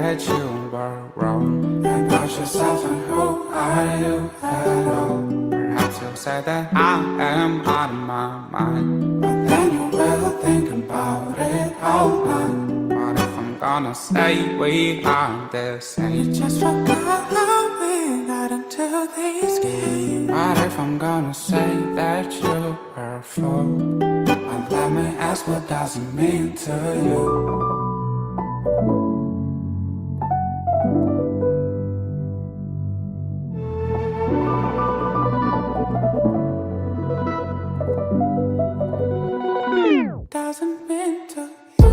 that you were wrong about yourself and who are you at all. Perhaps you'll say that I am out of my mind, but then you will think about it all night. What if I'm gonna say we are the same? You just forgot how we got into this game. What if I'm gonna say that you were a fool? And let me ask, what does it mean to you? Doesn't mean to you.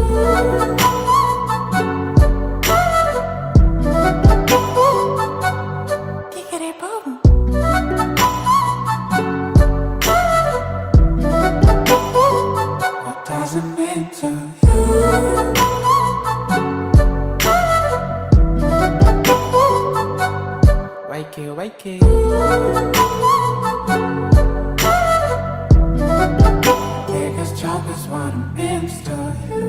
Giggity boom. What doesn't mean to you? Wakey, wakey. Biggest joke is what it means to you.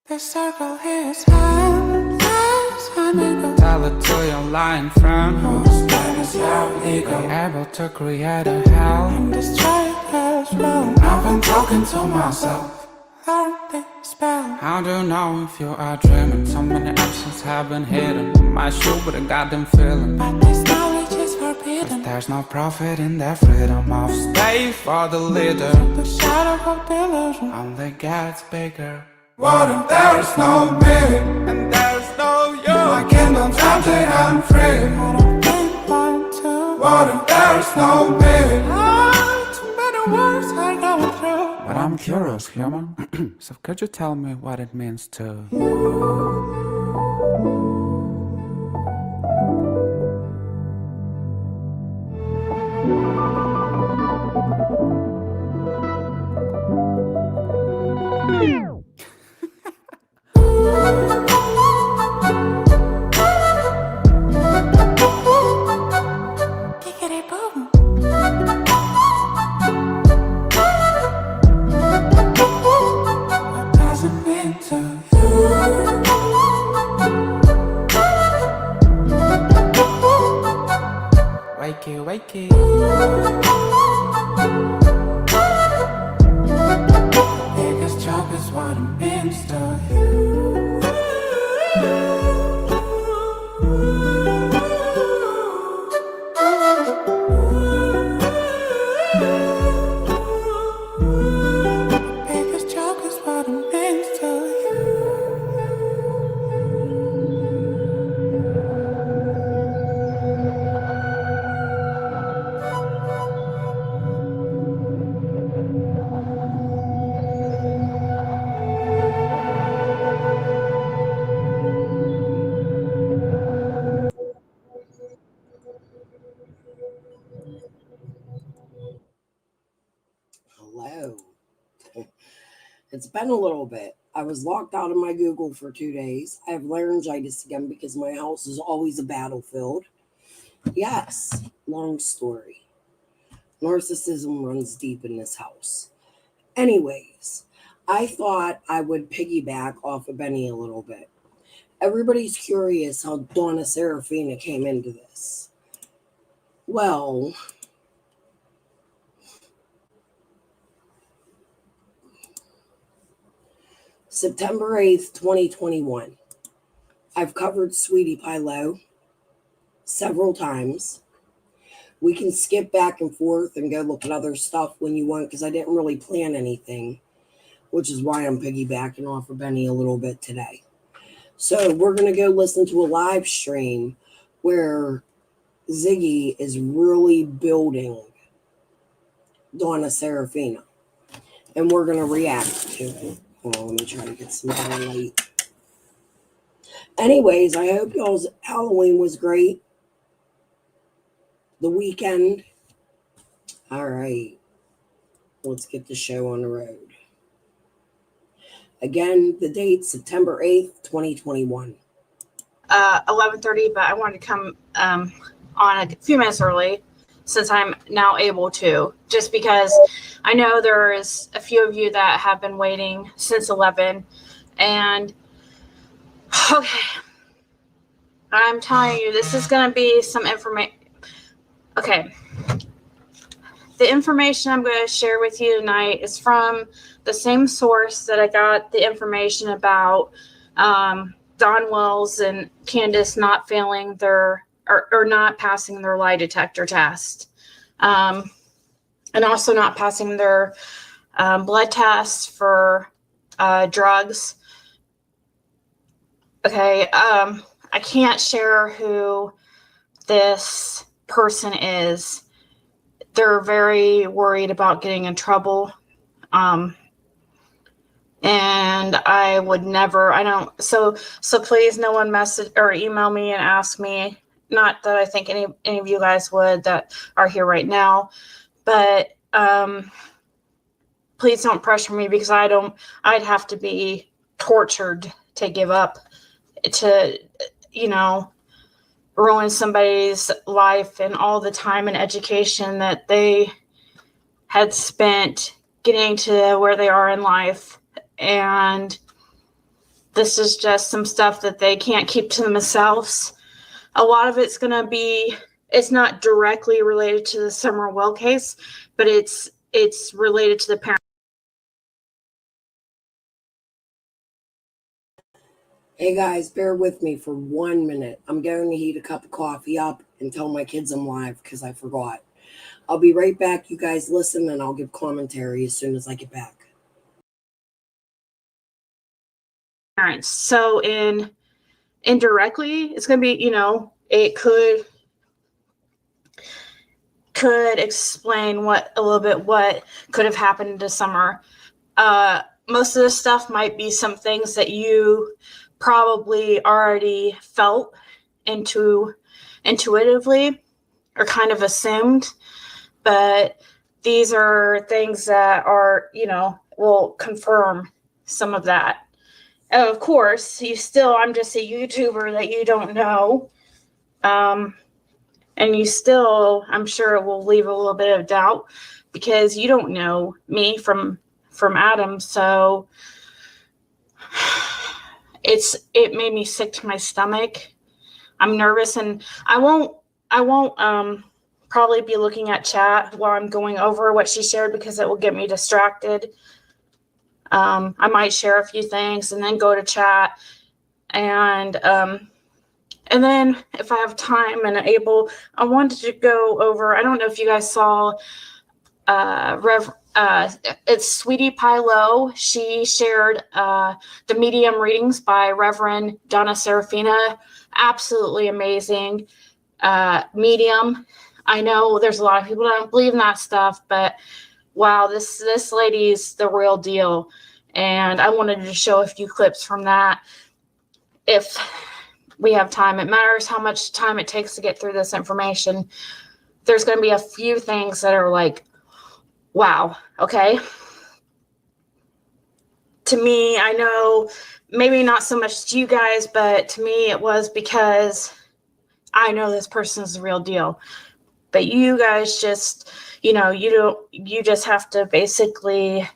The circle here is endless, honey. Tell it to your lying friend whose name is your ego. Able to create a hell and destroy it as well. I've been talking to myself, learn this spell. How do you know if you are dreaming? So many options have been hidden in my shoe with a goddamn feeling. But this knowledge is forbidden. There's no profit in that freedom of stay for the leader. The shadow of delusion only gets bigger. What if there's no me, and there's no you? My kingdom's empty and free. I don't think one, two. What if there's no me? Too many words I go through. But I'm curious, human. So could you tell me what it means to you? Giggity boom. What does it mean to you? Wakey, wakey. Biggest joke is what it means to you. Biggest joke is what it means to you. Hello. It's been a little bit. I was locked out of my Google for 2 days. I have laryngitis again because my house is always a battlefield. Yes, long story. Narcissism runs deep in this house. Anyways, I thought I would piggyback off of Benny a little bit. Everybody's curious how Donna Serafina came into this. Well, September 8th, 2021. I've covered Sweetie Pie Low several times. We can skip back and forth and go look at other stuff when you want because I didn't really plan anything, which is why I'm piggybacking off of Benny a little bit today. So we're going to go listen to a live stream where Ziggy is really building Donna Serafina. And we're going to react to it. Hold on, let me try to get some better light. Anyways, I hope y'all's Halloween was great. The weekend. All right. Let's get the show on the road. Again, the date, September 8th, 2021. 11:30, but I wanted to come on a few minutes early since I'm now able to, just because I know there is a few of you that have been waiting since 11. And okay, I'm telling you, this is going to be some information. Okay. The information I'm going to share with you tonight is from the same source that I got the information about Don Wells and Candace not failing their or not passing their lie detector test, and also not passing their blood tests for drugs. Okay, I can't share who this person is. They're very worried about getting in trouble. And I would never, so please no one message or email me and ask me, not that I think any of you guys would that are here right now, but please don't pressure me, because I'd have to be tortured to give up, to, ruin somebody's life and all the time and education that they had spent getting to where they are in life. And this is just some stuff that they can't keep to themselves. A lot of it's going to be, it's not directly related to the Summer Well case, but it's related to the parent. Hey guys, bear with me for 1 minute. I'm going to heat a cup of coffee up and tell my kids I'm live because I forgot. I'll be right back. You guys listen, and I'll give commentary as soon as I get back. Parents. So indirectly, it's going to be, it could explain a little bit what could have happened this summer. Most of this stuff might be some things that you probably already felt intuitively or kind of assumed, but these are things that are, will confirm some of that. And of course, I'm just a YouTuber that you don't know. And you still, I'm sure it will leave a little bit of doubt because you don't know me from Adam. So it made me sick to my stomach. I'm nervous, and I won't probably be looking at chat while I'm going over what she shared because it will get me distracted. I might share a few things and then go to chat, and then if I have time and able, I wanted to go over. I don't know if you guys saw it's Sweetie Pie Low. She shared the medium readings by Reverend Donna Serafina. Absolutely amazing medium. I know there's a lot of people that don't believe in that stuff, but wow, this lady's the real deal. And I wanted to show a few clips from that if we have time. It matters how much time it takes to get through this information. There's going to be a few things that are like, wow, okay. To me, I know maybe not so much to you guys, but to me it was because I know this person's the real deal. But you guys just, you just have to basically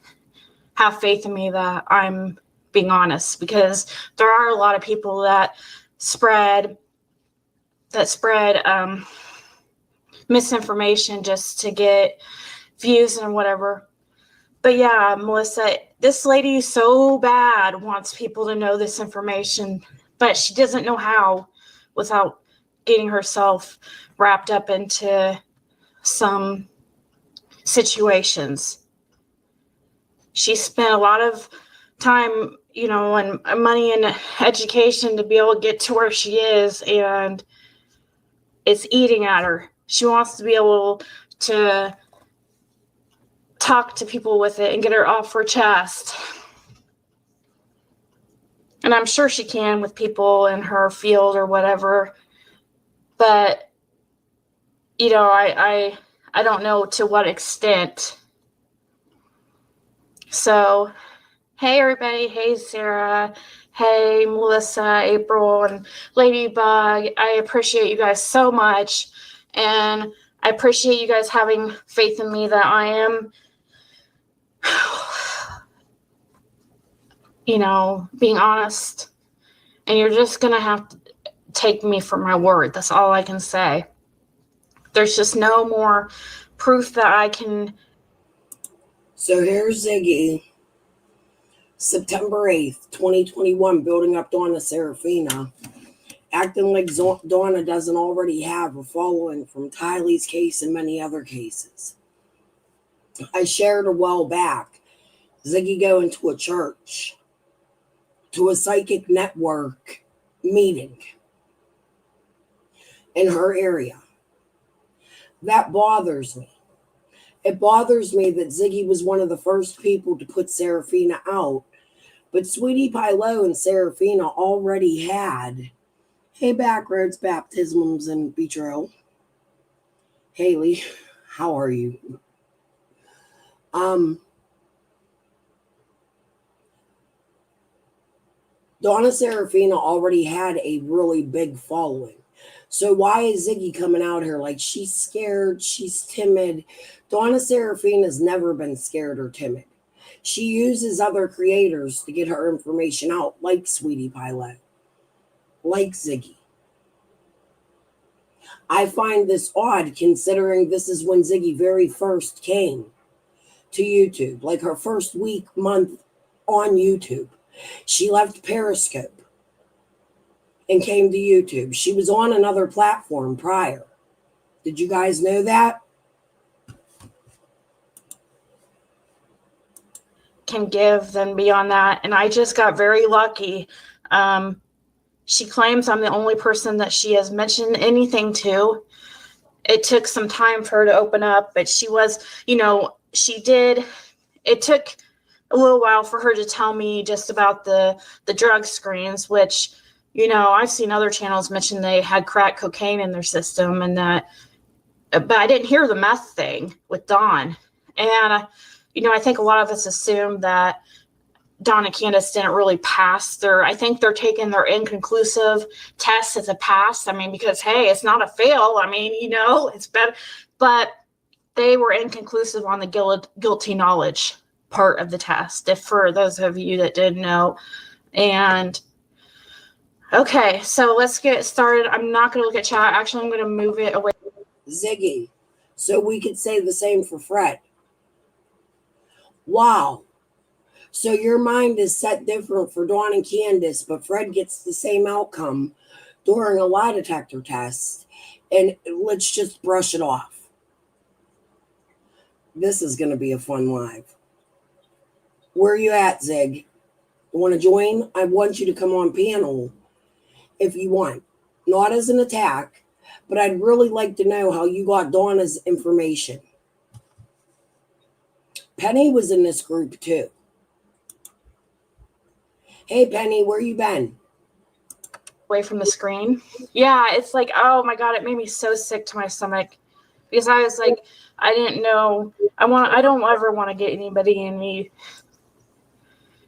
have faith in me that I'm being honest, because there are a lot of people that spread misinformation just to get views and whatever. But yeah, Melissa, this lady so bad wants people to know this information, but she doesn't know how without getting herself wrapped up into some situations. She spent a lot of time, and money and education to be able to get to where she is, and it's eating at her. She wants to be able to talk to people with it and get her off her chest. And I'm sure she can with people in her field or whatever. But, I don't know to what extent. So Hey, everybody. Hey, Sarah. Hey, Melissa, April, and Ladybug. I appreciate you guys so much. And I appreciate you guys having faith in me that I am, being honest. And you're just going to have to take me for my word. That's all I can say. There's just no more proof that I can. So here's Ziggy, September 8th, 2021, building up Donna Serafina, acting like Donna doesn't already have a following from Tylee's case and many other cases. I shared a while back Ziggy going to a church, to a psychic network meeting in her area. That bothers me. It bothers me that Ziggy was one of the first people to put Serafina out, but Sweetie Pie Low and Serafina already had, hey, Backroads, Baptisms, and Betrayal. Haley, how are you? Donna Serafina already had a really big following. So why is Ziggy coming out here like she's scared, she's timid? Donna Serafina's never been scared or timid. She uses other creators to get her information out, like Sweetie Pie Low, like Ziggy. I find this odd considering this is when Ziggy very first came to YouTube, like her first week, month on YouTube. She left Periscope and came to YouTube. She was on another platform prior. Did you guys know that? Can give than beyond that. And I just got very lucky. She claims I'm the only person that she has mentioned anything to. It took some time for her to open up, but she was, she did. It took a little while for her to tell me just about the drug screens, which, I've seen other channels mention they had crack cocaine in their system and that, but I didn't hear the meth thing with Dawn. And, I think a lot of us assume that Dawn and Candace didn't really pass I think they're taking their inconclusive tests as a pass. I mean, because, hey, it's not a fail. I mean, it's better, but they were inconclusive on the guilty knowledge part of the test, if for those of you that didn't know. And okay, so let's get started. I'm not going to look at chat. Actually, I'm going to move it away. Ziggy. So we could say the same for Fred. Wow. So your mind is set different for Dawn and Candace, but Fred gets the same outcome during a lie detector test. And let's just brush it off. This is going to be a fun live. Where are you at, Zig? You want to join? I want you to come on panel if you want. Not as an attack, but I'd really like to know how you got Donna's information. Penny was in this group too. Hey, Penny, where you been? Away from the screen. Yeah, it's like, oh my God, it made me so sick to my stomach because I was like, I didn't know. I don't ever want to get anybody in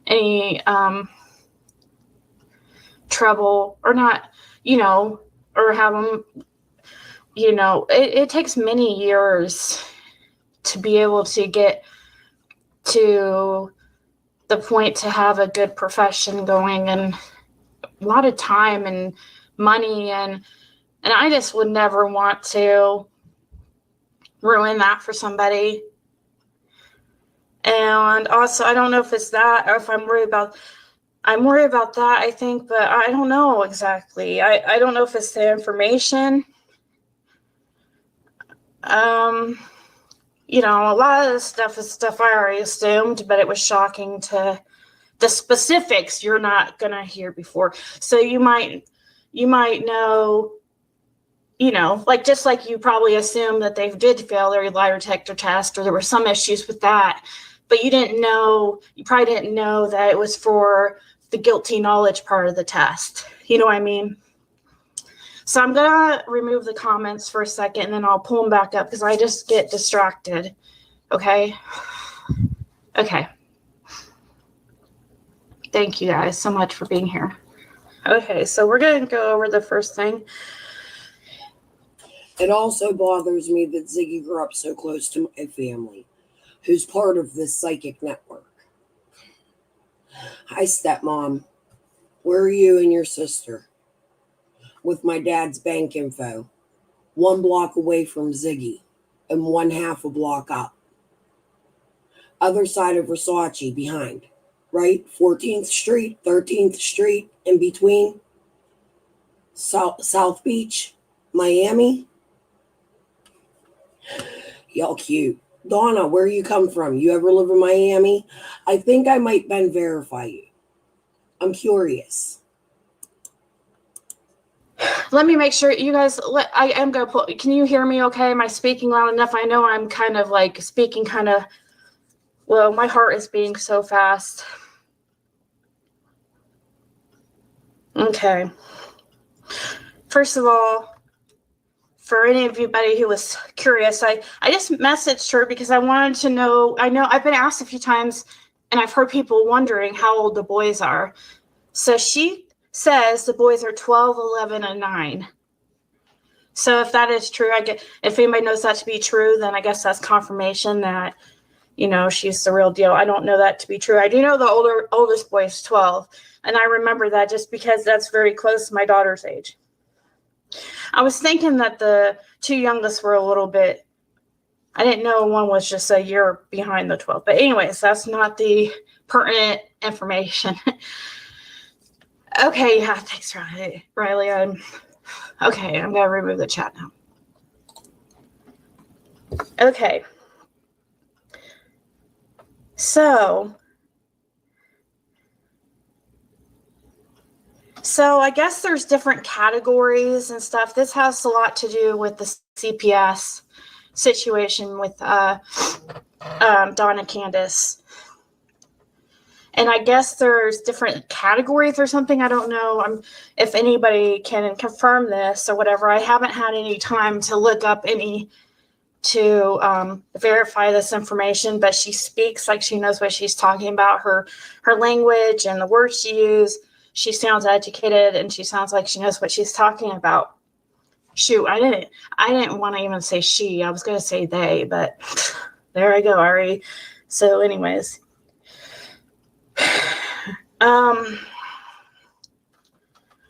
any trouble or not, or have them, it takes many years to be able to get to the point to have a good profession going and a lot of time and money and I just would never want to ruin that for somebody. And also, I don't know if it's that or if I'm worried about that, I think, but I don't know exactly. I don't know if it's the information. A lot of this stuff is stuff I already assumed, but it was shocking to the specifics you're not going to hear before. So you might know, just like you probably assume that they did fail their lie detector test or there were some issues with that, but you probably didn't know that it was for the guilty knowledge part of the test. You know what I mean? So I'm going to remove the comments for a second and then I'll pull them back up because I just get distracted. Okay. Thank you guys so much for being here. Okay, so we're going to go over the first thing. It also bothers me that Ziggy grew up so close to my family, who's part of this psychic network. Hi, stepmom. Where are you and your sister? With my dad's bank info. 1 block away from Ziggy and 1/2 a block up. Other side of Versace behind. Right? 14th Street, 13th Street, in between. South Beach, Miami. Y'all cute. Donna, where you come from? You ever live in Miami? I think I might Ben verify you. I'm curious. Let me make sure you guys, I am going to pull, can you hear me okay? Am I speaking loud enough? I know I'm kind of like speaking kind of, well, my heart is beating so fast. Okay. First of all, for anybody who was curious, I just messaged her because I wanted to know, I know I've been asked a few times and I've heard people wondering how old the boys are. So she says the boys are 12, 11, and 9. So if that is true, if anybody knows that to be true, then I guess that's confirmation that, she's the real deal. I don't know that to be true. I do know the oldest boy is 12, and I remember that just because that's very close to my daughter's age. I was thinking that the 2 youngest were a little bit, I didn't know one was just a year behind the 12. But anyways, that's not the pertinent information. Okay, yeah, thanks, Riley. I'm going to remove the chat now. Okay. So I guess there's different categories and stuff. This has a lot to do with the CPS situation with Dawn and Candace. And I guess there's different categories or something. I don't know if anybody can confirm this or whatever. I haven't had any time to look up to verify this information, but she speaks like she knows what she's talking about. Her language and the words she uses, she sounds educated and she sounds like she knows what she's talking about. Shoot, I didn't want to even say she. I was going to say they, but there I go, Ari. So anyways,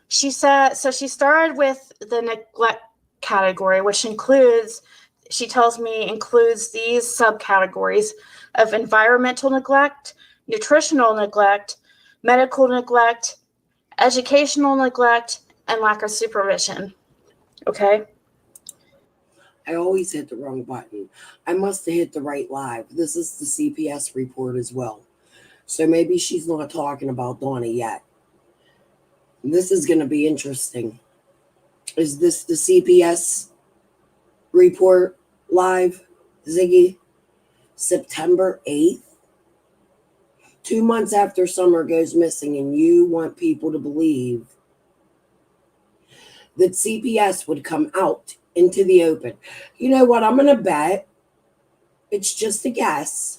she said, so she started with the neglect category, which includes, she tells me, includes these subcategories of environmental neglect, nutritional neglect, medical neglect, educational neglect, and lack of supervision. Okay? I always hit the wrong button. I must have hit the right live. This is the CPS report as well. So maybe she's not talking about Donna yet. This is going to be interesting. Is this the CPS report live, Ziggy? September 8th? 2 months after Summer goes missing, and you want people to believe that CPS would come out into the open. You know what? I'm going to bet. It's just a guess.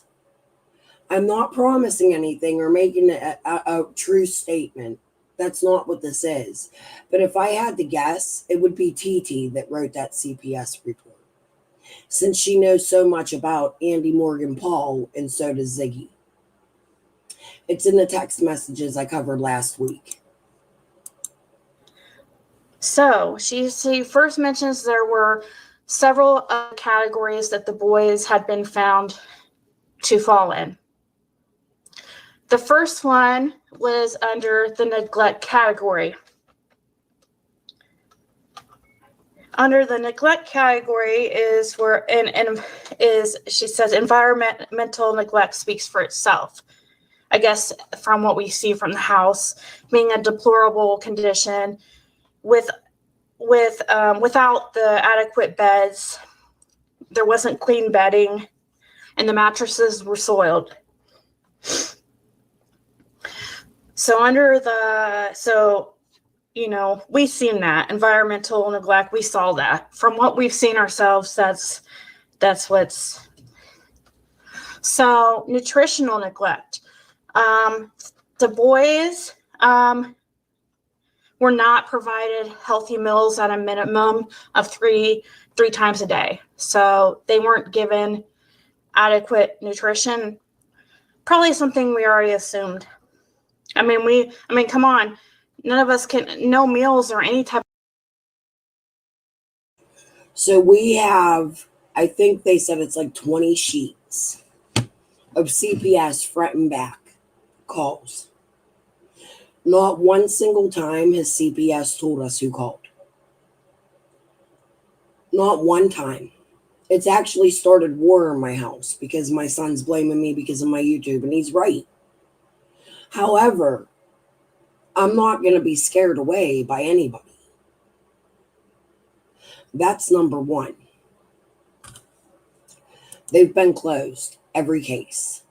I'm not promising anything or making a true statement. That's not what this is. But if I had to guess, it would be TT that wrote that CPS report, since she knows so much about Andy Morgan Paul, and so does Ziggy. It's in the text messages I covered last week. So she first mentions there were several categories that the boys had been found to fall in. The first one was under the neglect category. Under the neglect category is where, she says environmental neglect speaks for itself. I guess from what we see from the house, being a deplorable condition without the adequate beds, there wasn't clean bedding, and the mattresses were soiled. We've seen that environmental neglect. We saw that from what we've seen ourselves. That's what's. So nutritional neglect. The boys were not provided healthy meals at a minimum of three times a day. So they weren't given adequate nutrition. Probably something we already assumed. I mean, come on. None of us no meals or any type. So we have, I think they said it's like 20 sheets of CPS front and back calls. Not one single time has CPS told us who called. Not one time. It's actually started war in my house because my son's blaming me because of my YouTube, and he's right. However, I'm not going to be scared away by anybody. That's number one. They've been closed, every case.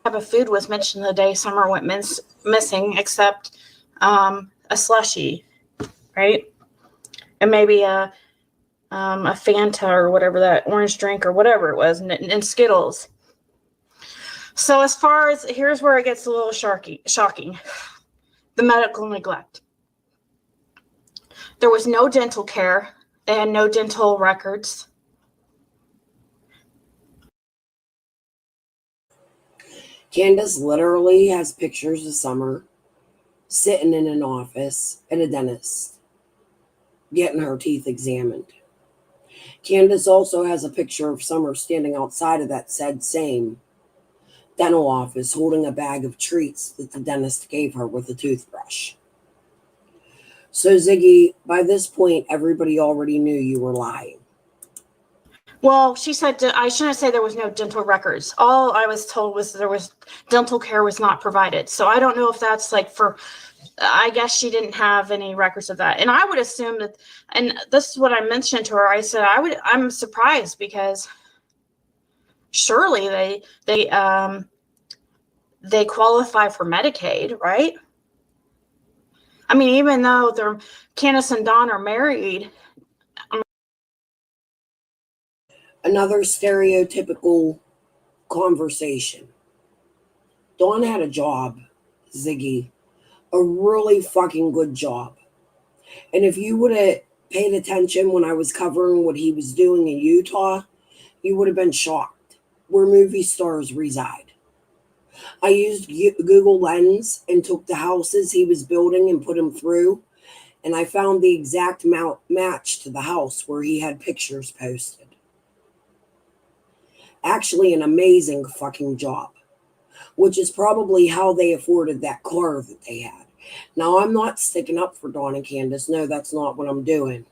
Type of food was mentioned the day Summer went missing, except a slushie, right? And maybe a Fanta or whatever, that orange drink or whatever it was, and Skittles. So as far as, here's where it gets a little shocking. The medical neglect. There was no dental care. They had no dental records. Candace literally has pictures of Summer sitting in an office at a dentist getting her teeth examined. Candace also has a picture of Summer standing outside of that said same dental office holding a bag of treats that the dentist gave her with a toothbrush. So, Ziggy, by this point, everybody already knew you were lying. Well, she said, I shouldn't say there was no dental records. All I was told was there was dental care was not provided. So I don't know if that's like I guess she didn't have any records of that. And I would assume that, and this is what I mentioned to her. I said, I'm surprised because surely they qualify for Medicaid, right? I mean, even though Candace and Dawn are married. Another stereotypical conversation. Dawn had a job, Ziggy, a really fucking good job. And if you would have paid attention when I was covering what he was doing in Utah, you would have been shocked where movie stars reside. I used Google Lens and took the houses he was building and put them through, and I found the exact match to the house where he had pictures posted. Actually, an amazing fucking job, which is probably how they afforded that car that they had. Now, I'm not sticking up for Dawn and Candace. No, that's not what I'm doing.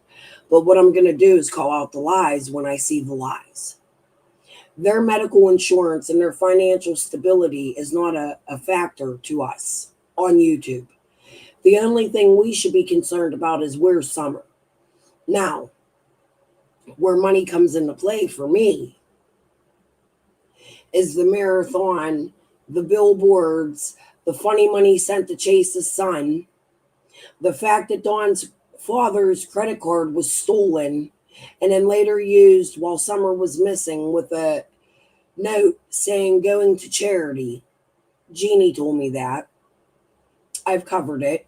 But what I'm going to do is call out the lies when I see the lies. Their medical insurance and their financial stability is not a factor to us on YouTube. The only thing we should be concerned about is where's Summer. Now, where money comes into play for me is the marathon, the billboards, the funny money sent to chase his son, the fact that Dawn's father's credit card was stolen and then later used while Summer was missing with a note saying going to charity. Jeannie told me that. I've covered it.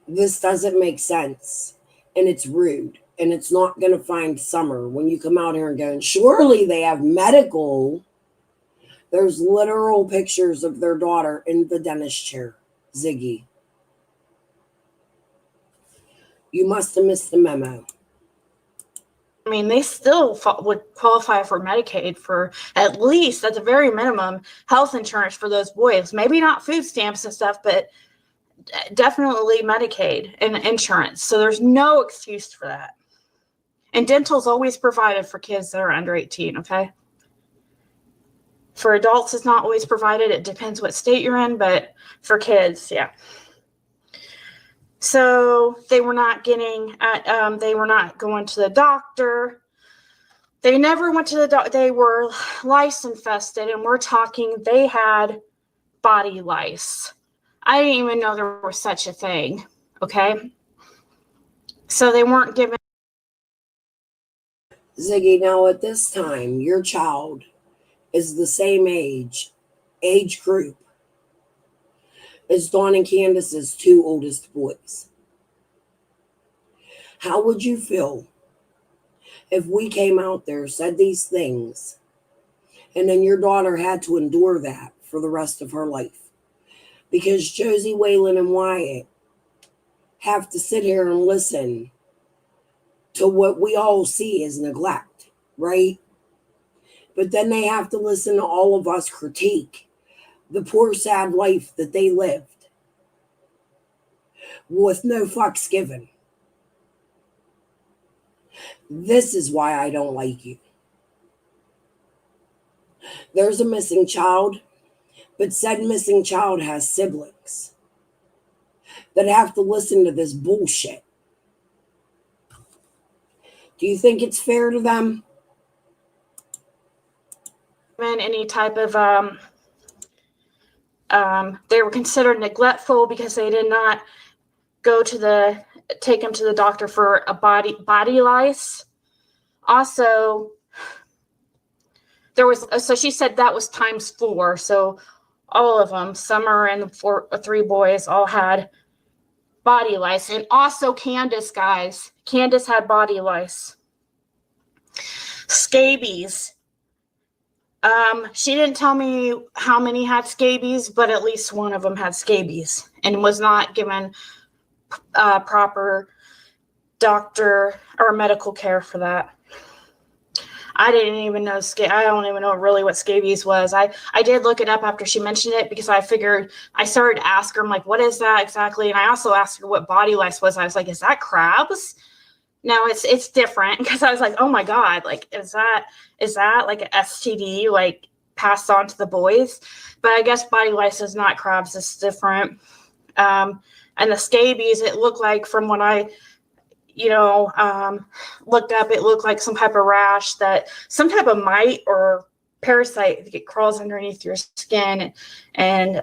This doesn't make sense, and it's rude. And it's not going to find Summer when you come out here and go, and surely they have medical. There's literal pictures of their daughter in the dentist chair, Ziggy. You must have missed the memo. I mean, they still would qualify for Medicaid for at least, at the very minimum, health insurance for those boys. Maybe not food stamps and stuff, but definitely Medicaid and insurance. So there's no excuse for that. And dental is always provided for kids that are under 18, okay? For adults, it's not always provided. It depends what state you're in, but for kids, yeah. So they were not they were not going to the doctor. They never went to the doctor. They were lice infested, and we're talking they had body lice. I didn't even know there was such a thing, okay? So they weren't given. Ziggy, now at this time, your child is the same age group as Dawn and Candace's two oldest boys. How would you feel if we came out there, said these things, and then your daughter had to endure that for the rest of her life? Because Josie, Waylon, and Wyatt have to sit here and listen to what we all see as neglect, right? But then they have to listen to all of us critique the poor, sad life that they lived with no fucks given. This is why I don't like you. There's a missing child, but said missing child has siblings that have to listen to this bullshit. Do you think it's fair to them? Any type of they were considered neglectful because they did not take him to the doctor for a body lice. Also, there was, so she said that was times 4. So all of them, Summer and the 3 boys, all had body lice. And also Candace, guys. Candace had body lice. Scabies. She didn't tell me how many had scabies, but at least one of them had scabies and was not given proper doctor or medical care for that. I didn't even know I don't even know really what scabies was. I did look it up after she mentioned it because I figured, I started to ask her, I'm like, what is that exactly? And I also asked her what body lice was. I was like, is that crabs? No, it's different, because I was like, oh my God, like, is that like an STD, like passed on to the boys? But I guess body lice is not crabs, it's different. And the scabies, it looked like, from when I looked up, it looked like some type of rash, that some type of mite or parasite that crawls underneath your skin, and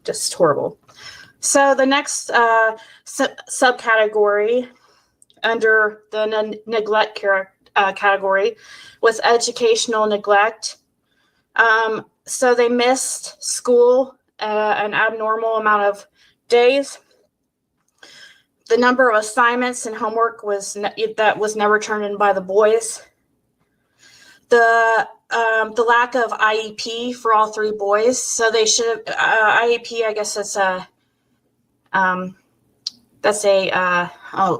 just horrible. So the next subcategory under the neglect category was educational neglect. So they missed school an abnormal amount of days. The number of assignments and homework was never turned in by the boys. The lack of IEP for all 3 boys. So they should have IEP. I guess that's a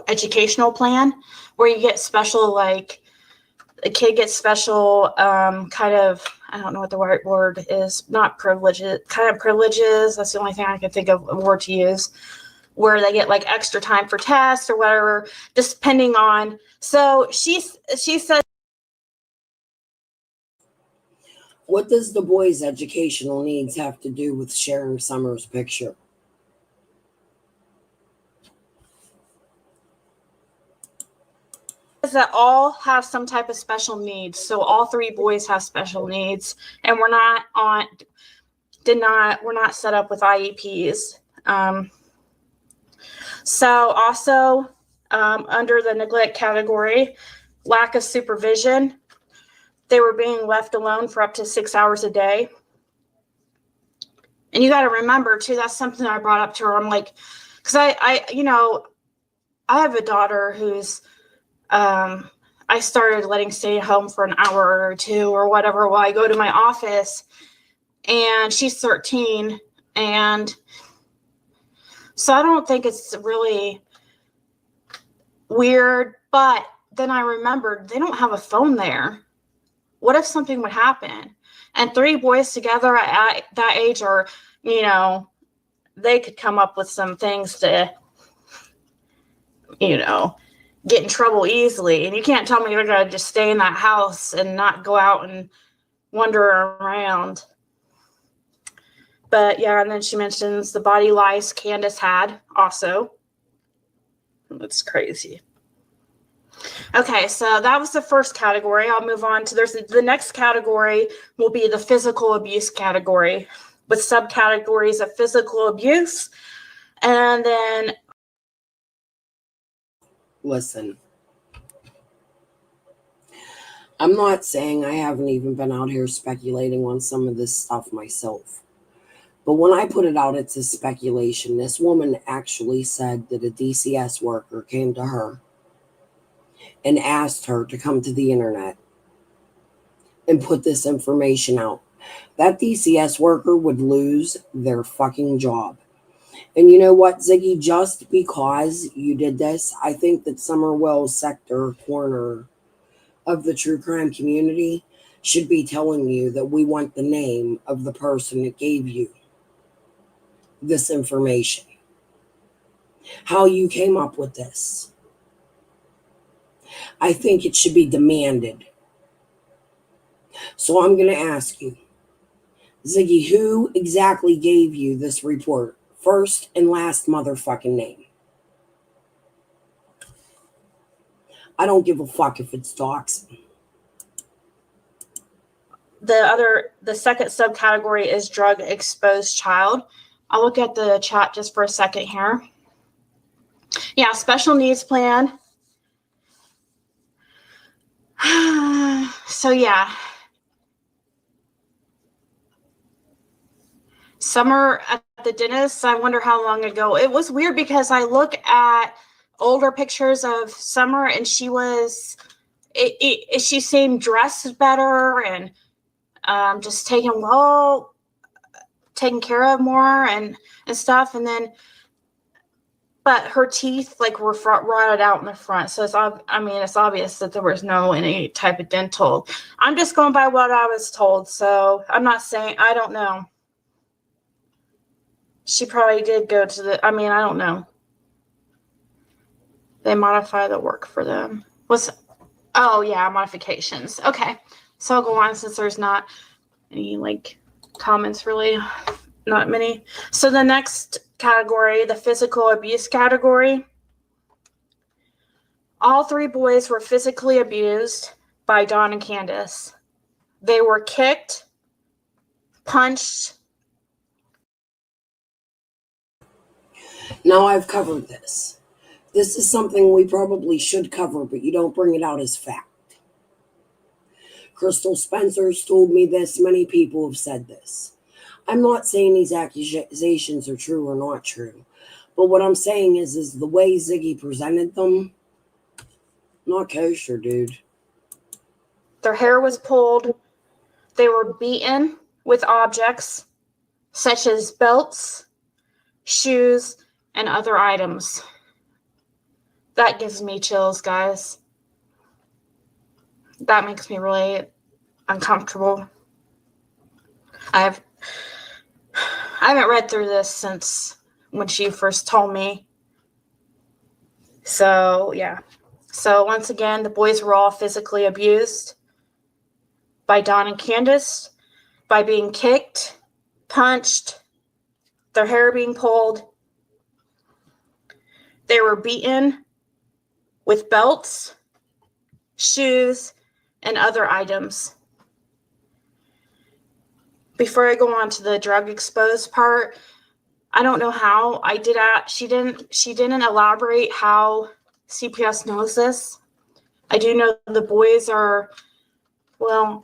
educational plan where you get special, like a kid gets special kind of, I don't know what the right word is, not privileges, kind of privileges. That's the only thing I can think of a word to use, where they get like extra time for tests or whatever, depending on. So she said, What does the boys' educational needs have to do with sharing Summer's picture? that all have some type of special needs. So all 3 boys have special needs, and we're not set up with IEPs. So also under the neglect category, lack of supervision. They were being left alone for up to 6 hours a day. And you got to remember too, that's something I brought up to her. I'm like, because I have a daughter who's, I started letting stay home for an hour or 2 or whatever while I go to my office, and she's 13. And so I don't think it's really weird, but then I remembered they don't have a phone there. What if something would happen? And 3 boys together at that age are, they could come up with some things to, get in trouble easily. And you can't tell me they're going to just stay in that house and not go out and wander around. But yeah, and then she mentions the body lice Candace had also. That's crazy. Okay, so that was the first category. I'll move on to the next category will be the physical abuse category, with subcategories of physical abuse. And then, listen, I'm not saying I haven't even been out here speculating on some of this stuff myself. But when I put it out, it's a speculation. This woman actually said that a DCS worker came to her and asked her to come to the internet and put this information out. That DCS worker would lose their fucking job. And you know what, Ziggy? Just because you did this, I think that Summerwell sector corner of the true crime community should be telling you that we want the name of the person that gave you this information. How you came up with this. I think it should be demanded. So I'm going to ask you, Ziggy, who exactly gave you this report? First and last motherfucking name. I don't give a fuck if it's doxing. The second subcategory is drug exposed child. I'll look at the chat just for a second here. Yeah, special needs plan. So yeah. Summer at the dentist, I wonder how long ago. It was weird because I look at older pictures of Summer and she seemed dressed better and just taken care of more and stuff. And then, but her teeth like were rotted out in the front. So it's obvious that there was no any type of dental. I'm just going by what I was told. So I'm not saying, I don't know. She probably did go to I don't know. They modify the work for them. Modifications. Okay. So I'll go on since there's not any like comments really, not many. So the next category, the physical abuse category. All three boys were physically abused by Dawn and Candace. They were kicked, punched. Now I've covered this. This is something we probably should cover, but you don't bring it out as fact. Crystal Spencer's told me this. Many people have said this. I'm not saying these accusations are true or not true, but what I'm saying is the way Ziggy presented them, not kosher, dude. Their hair was pulled. They were beaten with objects such as belts, shoes, and other items. That gives me chills, guys. That makes me really uncomfortable. I haven't read through this since when she first told me. So, yeah. So, once again, the boys were all physically abused by Dawn and Candace, by being kicked, punched, their hair being pulled. They were beaten with belts, shoes, and other items. Before I go on to the drug exposed part, I don't know how she didn't elaborate how CPS knows this. I do know the boys are, well,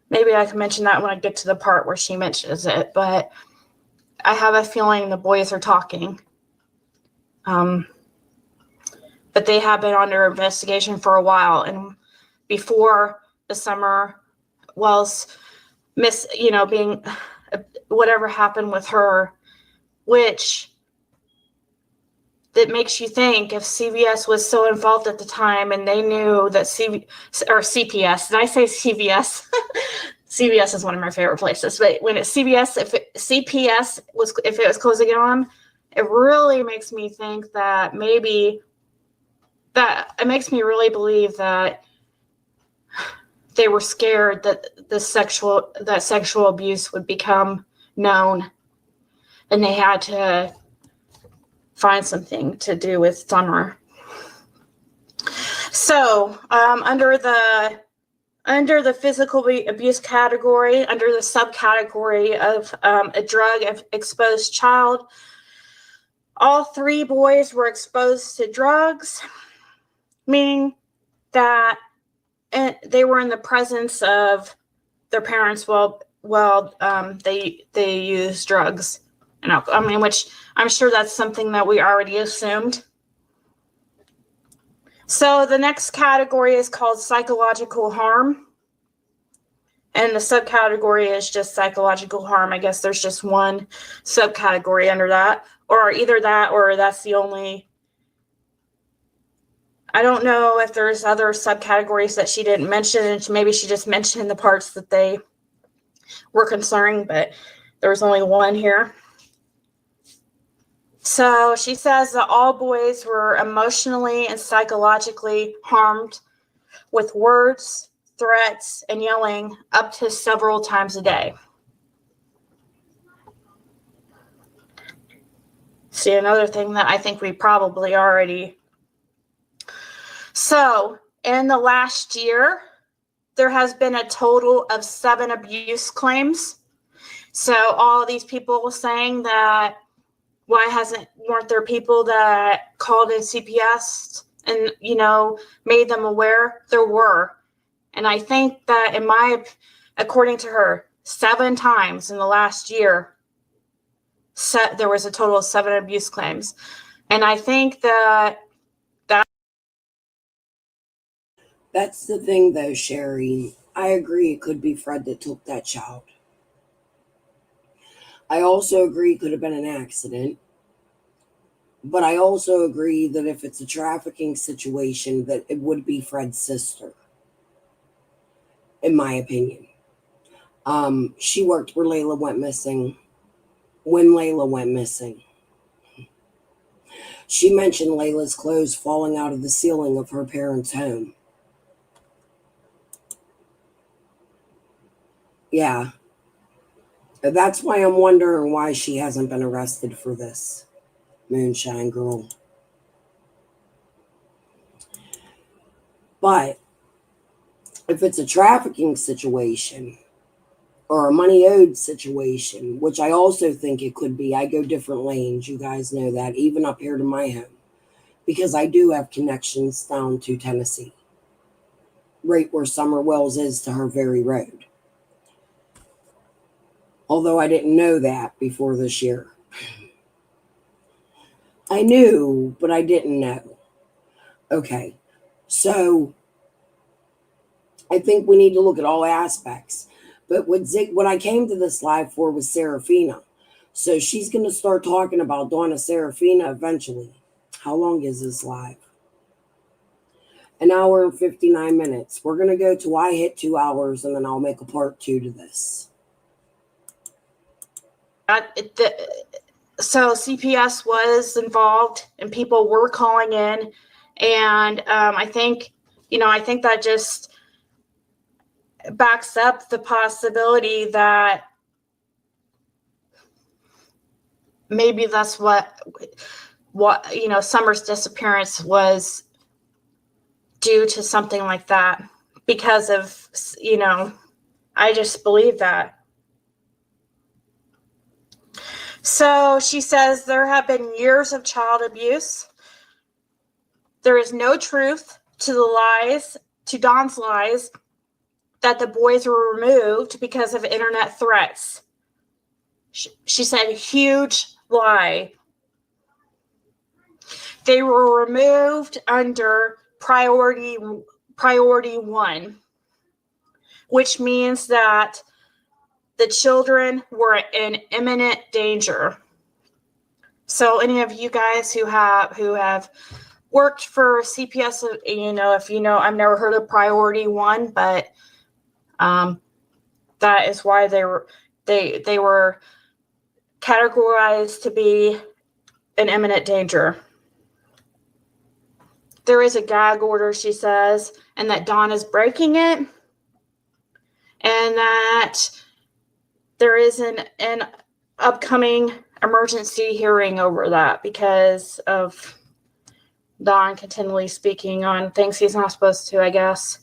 maybe I can mention that when I get to the part where she mentions it, but I have a feeling the boys are talking. But they have been under investigation for a while. And before the Summer Wells being whatever happened with her, which that makes you think if CVS was so involved at the time and they knew that CPS, did I say CVS? CVS is one of my favorite places, but when it's CVS, if it was closing on, it really makes me think that it makes me really believe that they were scared that sexual abuse would become known, and they had to find something to do with Summer. So, under the physical abuse category, under the subcategory of a drug exposed child, all three boys were exposed to drugs, meaning that they were in the presence of their parents while they used drugs and alcohol. I mean, which I'm sure that's something that we already assumed. So the next category is called psychological harm. And the subcategory is just psychological harm. I guess there's just one subcategory under that, or either that or that's the only. I don't know if there's other subcategories that she didn't mention, and maybe she just mentioned the parts that they were concerning, but there's only one here. So she says that all boys were emotionally and psychologically harmed with words, threats, and yelling up to several times a day. See, another thing that I think we probably already. So, in the last year, there has been a total of 7 abuse claims. So, all of these people saying that weren't there people that called in CPS and, made them aware? There were. And I think that according to her, 7 times in the last year, there was a total of 7 abuse claims. And I think That's the thing, though, Sherry. I agree it could be Fred that took that child. I also agree it could have been an accident. But I also agree that if it's a trafficking situation, that it would be Fred's sister, in my opinion. She worked where Layla went missing. When Layla went missing, she mentioned Layla's clothes falling out of the ceiling of her parents' home. Yeah. That's why I'm wondering why she hasn't been arrested for this. Moonshine Girl. But if it's a trafficking situation or a money owed situation, which I also think it could be, I go different lanes. You guys know that, even up here to my home, because I do have connections down to Tennessee, right where Summer Wells is to her very road. Although I didn't know that before this year. I knew, but I didn't know. Okay, so I think we need to look at all aspects. But what I came to this live for was Serafina. So she's going to start talking about Donna Serafina eventually. How long is this live? 1 hour and 59 minutes. We're going to go to I hit 2 hours, and then I'll make a part 2 to this. So CPS was involved and people were calling in, and I think that just backs up the possibility that maybe that's what Summer's disappearance was due to something like that, because of I just believe that. So she says there have been years of child abuse. There is no truth to Dawn's lies that the boys were removed because of internet threats. She said, huge lie. They were removed under priority 1, which means that the children were in imminent danger. So any of you guys who have worked for CPS, I've never heard of priority 1, but that is why they were categorized to be in imminent danger. There is a gag order, she says, and that Dawn is breaking it, and that there is an upcoming emergency hearing over that because of Dawn continually speaking on things he's not supposed to, I guess.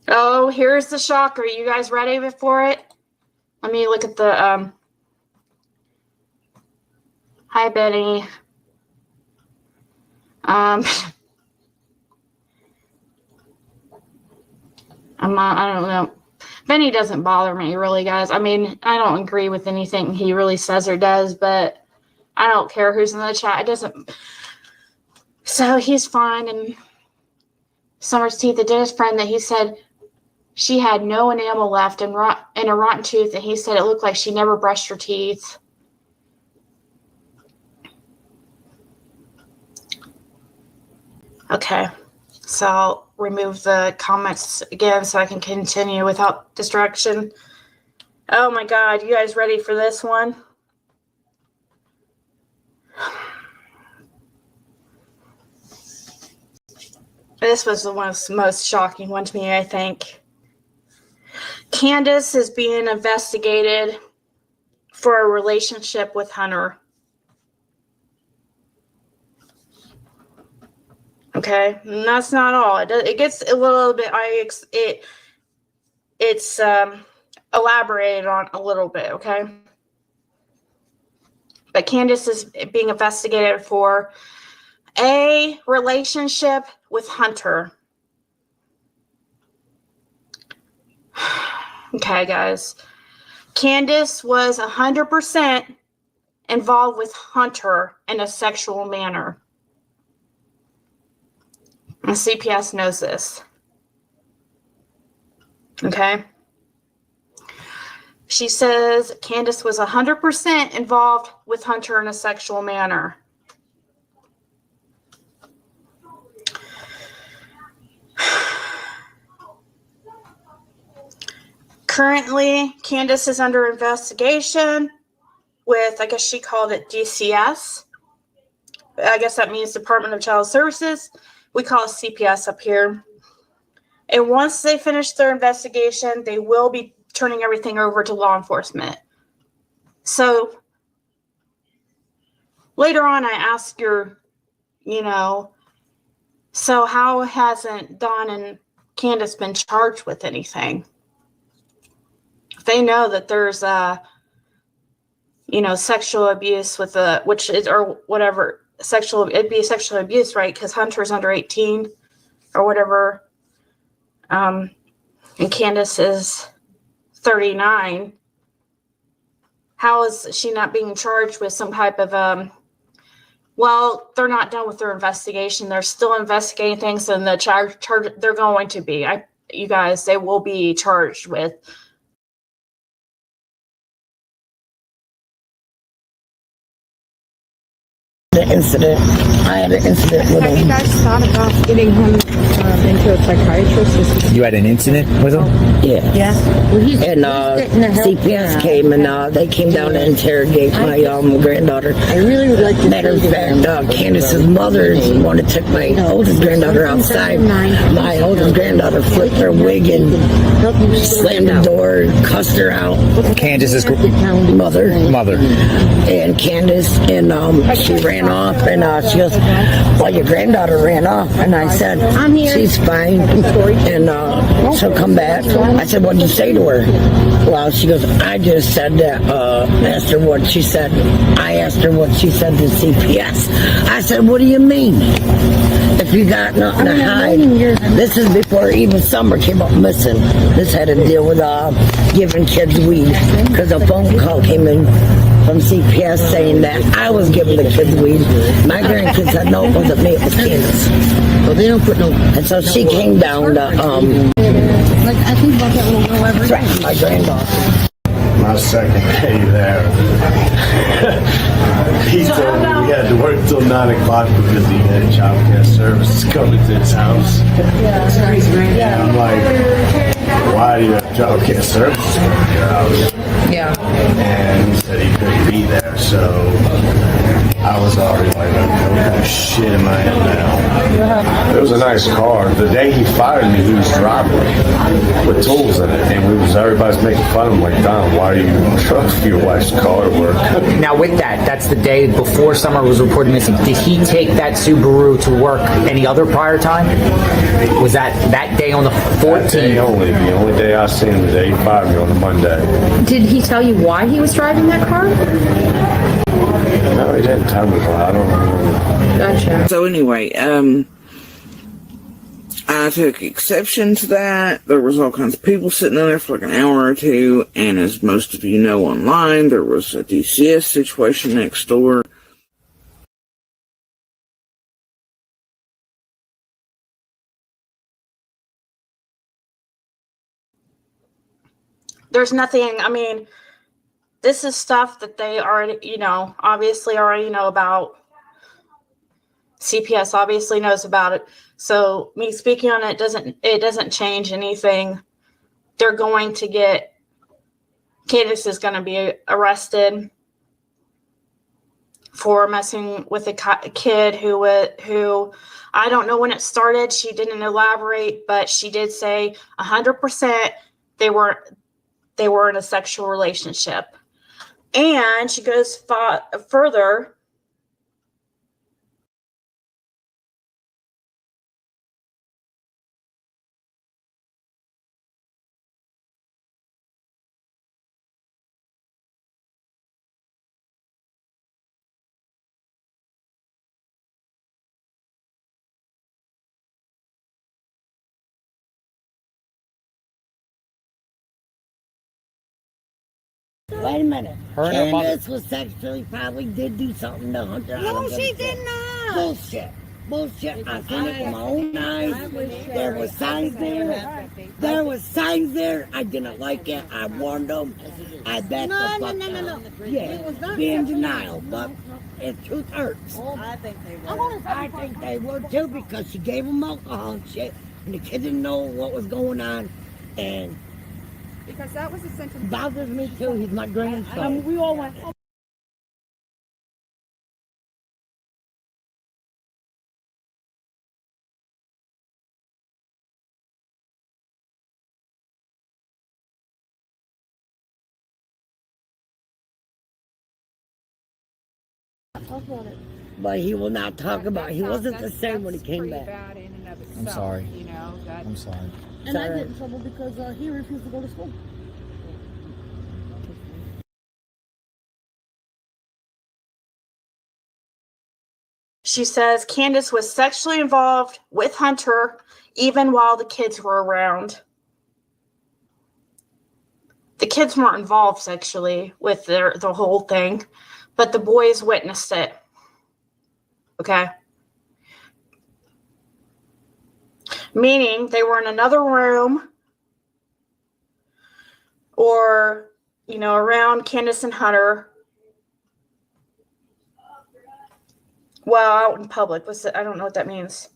Oh, here's the shocker. You guys ready for it? Let me look at the hi, Benny. I don't know. Benny doesn't bother me, really, guys. I mean, I don't agree with anything he really says or does, but I don't care who's in the chat. It doesn't. So he's fine. And Summer's teeth, the dentist friend, that he said she had no enamel left and a rotten tooth, and he said it looked like she never brushed her teeth. Okay, so I'll remove the comments again so I can continue without distraction. Oh my God, you guys ready for this one? This was the most shocking one to me, I think. Candace is being investigated for a relationship with Hunter. Okay, and that's not all. It gets a little bit. It's elaborated on a little bit. Okay, but Candace is being investigated for a relationship with Hunter. Okay, guys. Candace was 100% involved with Hunter in a sexual manner. And CPS knows this. Okay. She says Candace was 100% involved with Hunter in a sexual manner. Currently, Candace is under investigation with, I guess she called it DCS. I guess that means Department of Child Services. We call it CPS up here. And once they finish their investigation, they will be turning everything over to law enforcement. So later on, I asked her, so how hasn't Dawn and Candace been charged with anything? They know that there's sexual abuse with it'd be sexual abuse, right? Because Hunter's under 18 or whatever. And Candace is 39. How is she not being charged with some type of, well, they're not done with their investigation. They're still investigating things, and the charge they're going to be. You guys, they will be charged with. Incident. I had an incident with him. Have you guys thought about getting him into a psychiatrist? You had an incident with him? Yeah. Yeah. Well, And CPS came and they came down to interrogate my granddaughter. I really would like to. Matter of fact, Candace's mother is the one that took my oldest granddaughter outside. My oldest granddaughter flipped her wig and slammed the door, cussed her out. Candace's Mother. And Candace, and she ran off, and she goes, well, your granddaughter ran off. And I said, she's fine, and she'll come back. I said, what'd you say to her? Well, she goes, I just said that, asked her what she said. I asked her what she said to CPS. I said, what do you mean? If you got nothing to hide. This is before even Summer came up missing. This had to deal with giving kids weed, because a phone call came in from CPS saying that I was giving the kids weed. My grandkids said, no, it wasn't me, it was Candace. Well, they don't put no. And so she came down to, I think about that little girl every day. threaten my granddaughter. My second day there, he told me we had to work till 9 o'clock because he had child care services coming to his house. And I'm like, why do you have child care services coming to your house? Yeah. And he said he couldn't be there, so I was already like, oh shit, am I in now? It was a nice car. The day he fired me, he was driving with tools in it, and everybody's making fun of him, like, Don, why do you trust your wife's car to work? Now with that's the day before Summer was reported missing. Did he take that Subaru to work any other prior time? Was that day on the 14th? The only day I seen him, the day he fired me on the Monday. Did he tell you why he was driving that car? No, he didn't tell me why. I don't know. Gotcha. So anyway, I took exception to that. There was all kinds of people sitting in there for like an hour or two, and as most of you know online, there was a DCS situation next door. There's nothing, I mean, this is stuff that they already, obviously already know about. CPS obviously knows about it. So me speaking on it doesn't change anything. They're going to Candace is going to be arrested for messing with a kid who I don't know when it started. She didn't elaborate, but she did say 100% they were in a sexual relationship. And she goes further. Wait a minute. Her and her mother. Candace was sexually probably did do something to Hunter. No, she did not. Bullshit. Bullshit. I seen it with my own eyes. There was signs there. There was signs there. I didn't like it. I warned them. I bet the fuck No. Yeah, be in denial, but if truth hurts. I think they would. I think they would too, because she gave them alcohol and shit, and the kid didn't know what was going on, and Because that was a sentence. bothers me too. He's my grandson. We all went. But he will not talk about it. He wasn't the same when he came back. I'm sorry. You know, that, I'm sorry. and I get in trouble because he refused to go to school. She says Candace was sexually involved with Hunter even while the kids were around. The kids weren't involved sexually with the whole thing, but the boys witnessed it. Okay. Meaning they were in another room or, around Candace and Hunter. Well, out in public. I don't know what that means.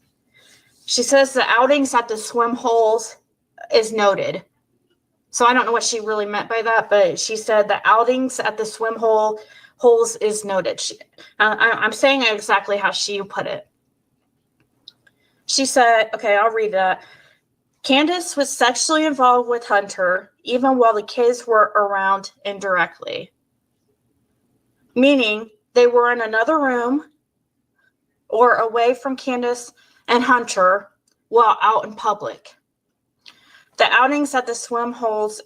She says the outings at the swim holes is noted. So I don't know what she really meant by that, but she said the outings at the swim holes is noted. I'm saying exactly how she put it. She said, okay, I'll read that. Candace was sexually involved with Hunter even while the kids were around indirectly. Meaning they were in another room or away from Candace and Hunter while out in public. The outings at the swim holes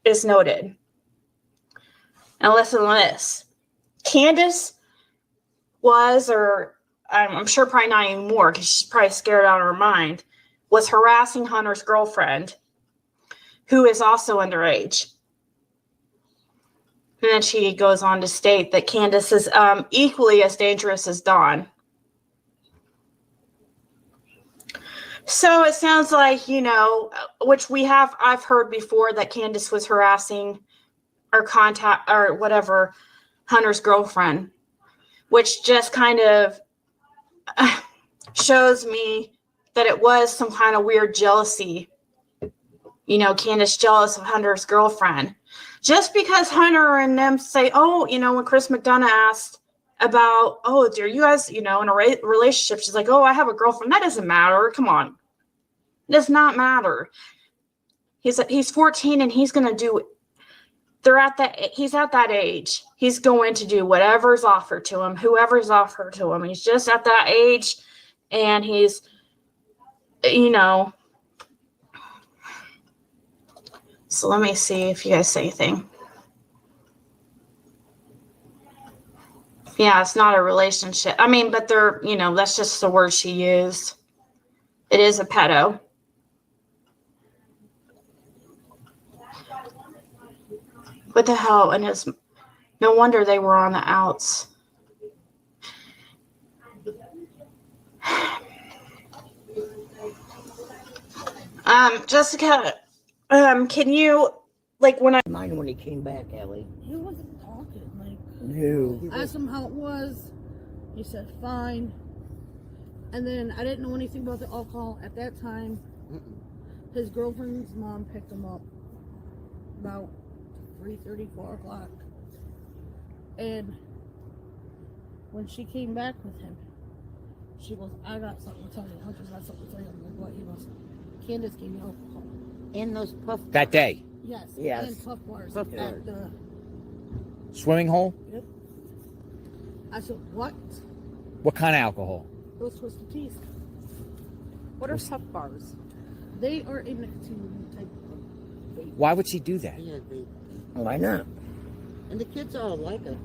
is noted. Now listen to this. Candace was, or I'm sure probably not anymore because she's probably scared out of her mind, was harassing Hunter's girlfriend, who is also underage. And then she goes on to state that Candace is equally as dangerous as Dawn. So it sounds like, which I've heard before, that Candace was harassing or whatever Hunter's girlfriend, which just kind of shows me that it was some kind of weird jealousy. Candace jealous of Hunter's girlfriend. Just because Hunter and them say, when Chris McDonough asked about, are you guys, in a relationship? She's like, I have a girlfriend. That doesn't matter. Come on. It does not matter. He's 14 and he's going to do, he's at that age. He's going to do whatever's offered to him, whoever's offered to him. He's just at that age and he's, so let me see if you guys say anything. Yeah, it's not a relationship. I mean, but they're, that's just the word she used. It it is a pedo. What the hell? And it's no wonder they were on the outs. Jessica, can you, like, when I Mine when he came back, Ellie. He wasn't talking. Like, No. I asked him how it was. He said fine. And then I didn't know anything about the alcohol at that time. His girlfriend's mom picked him up about 3:30, 4 o'clock. And when she came back with him, she goes, I got something to tell you. Hunter's got something to tell you. I'm like, what? He goes, Candace gave me alcohol. And those puff. That day? Yes. Yes. And puff bars Puff at bars. the... Swimming hole? Yep. I said, what? What kind of alcohol? Those Twisted Teas. What are puff bars? They are a nicotine type of vape. Why would she do that? Yeah, why not? And the kids all like it.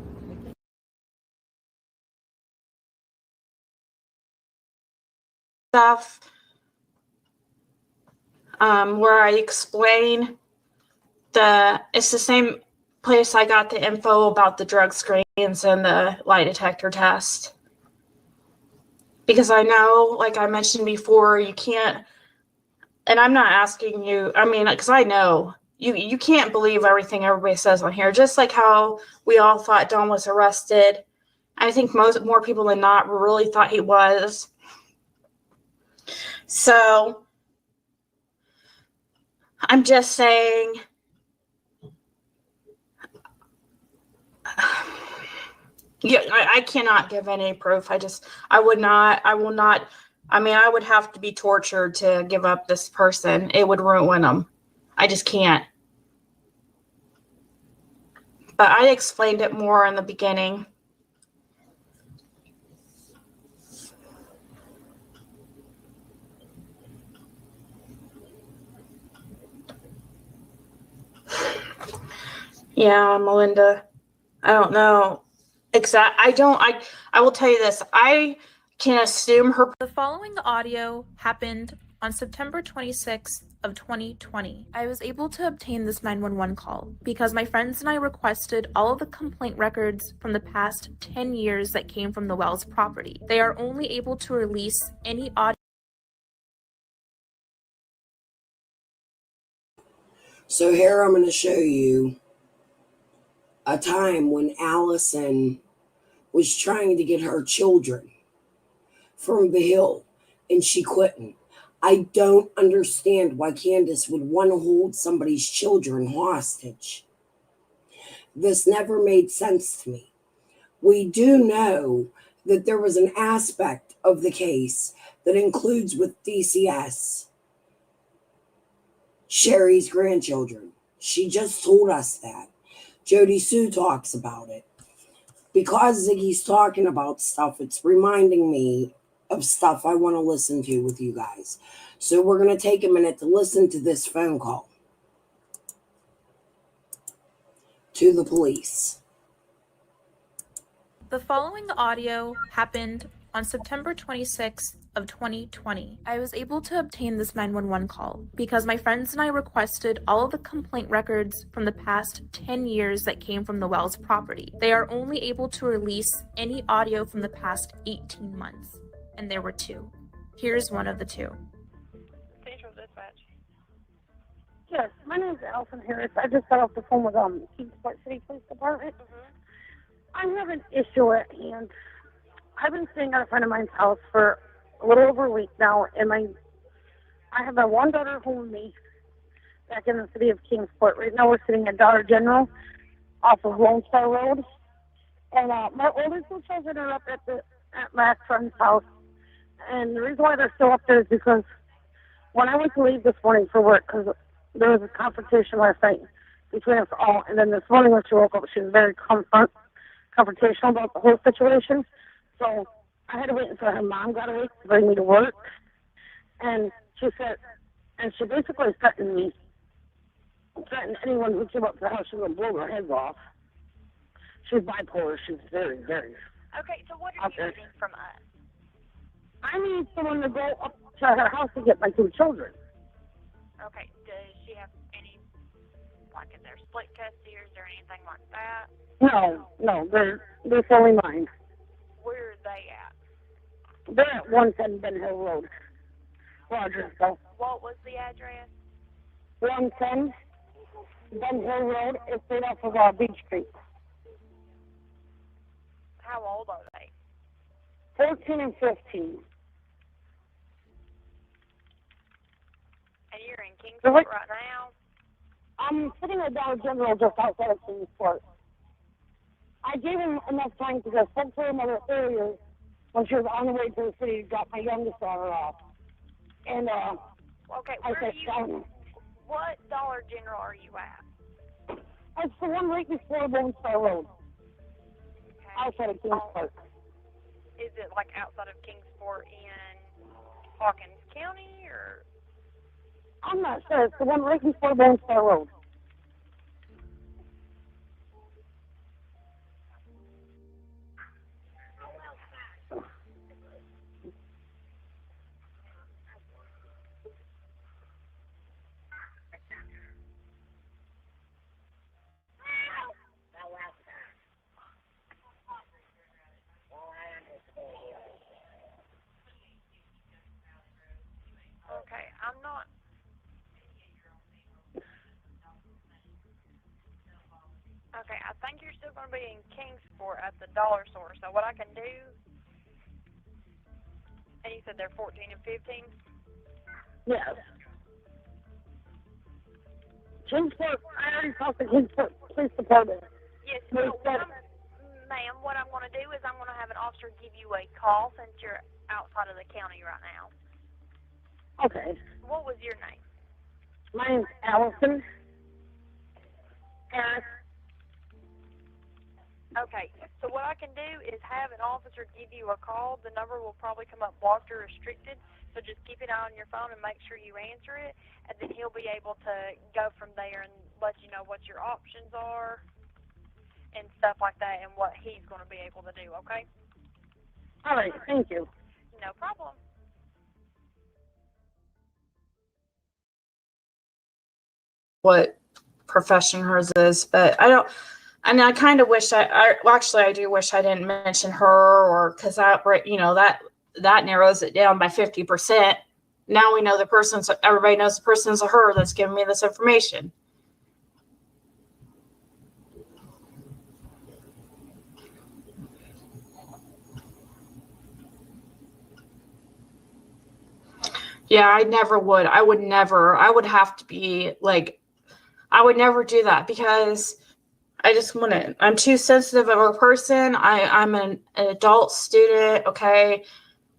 stuff where I explain it's the same place I got the info about the drug screens and the lie detector test. Because I know, like I mentioned before, you can't, and I'm not asking you, I mean, because I know you can't believe everything everybody says on here. Just like how we all thought Don was arrested. I think more people than not really thought he was. So I'm just saying, yeah, I cannot give any proof. I will not, I mean, I would have to be tortured to give up this person. It would ruin them. I just can't. But I explained it more in the beginning. Yeah, Melinda. I don't know. I will tell you this. I can assume her. The following audio happened on September 26th of 2020. I was able to obtain this 911 call because my friends and I requested all of the complaint records from the past 10 years that came from the Wells property. They are only able to release any audio. So here I'm going to show you a time when Allison was trying to get her children from the hill and she couldn't. I don't understand why Candace would want to hold somebody's children hostage. This never made sense to me. We do know that there was an aspect of the case that includes with DCS Sherry's grandchildren. She just told us that. Jody Sue talks about it. Because Ziggy's talking about stuff, it's reminding me of stuff I want to listen to with you guys. So we're going to take a minute to listen to this phone call to the police. The following audio happened on September 26th of 2020. I was able to obtain this 911 call because my friends and I requested all of the complaint records from the past 10 years that came from the Wells property. They are only able to release any audio from the past 18 months, and there were two. Here's one of the two. Yes, my name is Allison Harris. I just got off the phone with Kingsport City Police Department. I have an issue at hand. I've been staying at a friend of mine's house for a little over a week now, and I have my one daughter home with me back in the city of Kingsport. Right now we're sitting at Dollar General off of Lone Star Road. And my oldest two children are up at my friend's house. And the reason why they're still up there is because when I went to leave this morning for work, because there was a confrontation last night between us all, and then this morning when she woke up, she was very confrontational about the whole situation. So I had to wait until her mom got awake to bring me to work. And she said, and she basically threatened anyone who came up to the house, she was going to blow their heads off. She's bipolar. She's very, very. Okay, so what are you needing from us? I need someone to go up to her house to get my 2 children. Okay. Does she have any, like, is there split custody or is there anything like that? No, they're fully mine. Where are they at? They're at 110 Ben Hill Road, Rogersville. What was the address? 110 Ben Hill Road. It's right off of Beach Street. How old are they? 14 and 15. And you're in Kingsport right now? I'm sitting at Dollar General just outside of Kingsport. I gave him enough time to go send her mother earlier when she was on the way to the city to drop my youngest daughter off. And okay, I said, what Dollar General are you at? It's the one right before Lone Star Road. Okay. Outside of Kingsport. Is it like outside of Kingsport in Hawkins County or? I'm not sure. It's the one right before Lone Star Road. Okay, I'm not. Okay, I think you're still going to be in Kingsport at the dollar store. So what I can do, and you said they're 14 and 15? Yes. Kingsport, I already talked to Kingsport Police Department. Yes, ma'am, what I'm going to do is I'm going to have an officer give you a call since you're outside of the county right now. Okay. What was your name? My name's Allison. Okay, so what I can do is have an officer give you a call. The number will probably come up blocked or restricted, so just keep an eye on your phone and make sure you answer it, and then he'll be able to go from there and let you know what your options are and stuff like that and what he's going to be able to do, okay? All right, thank you. No problem. What profession hers is, but I don't. And I kind of wish I do wish I didn't mention her, or because that narrows it down by 50%. Now we know everybody knows the person's a her that's giving me this information. Yeah, I never would. I would never. I would have to be like, I would never do that because I just wouldn't. I'm too sensitive of a person. I'm an adult student. Okay.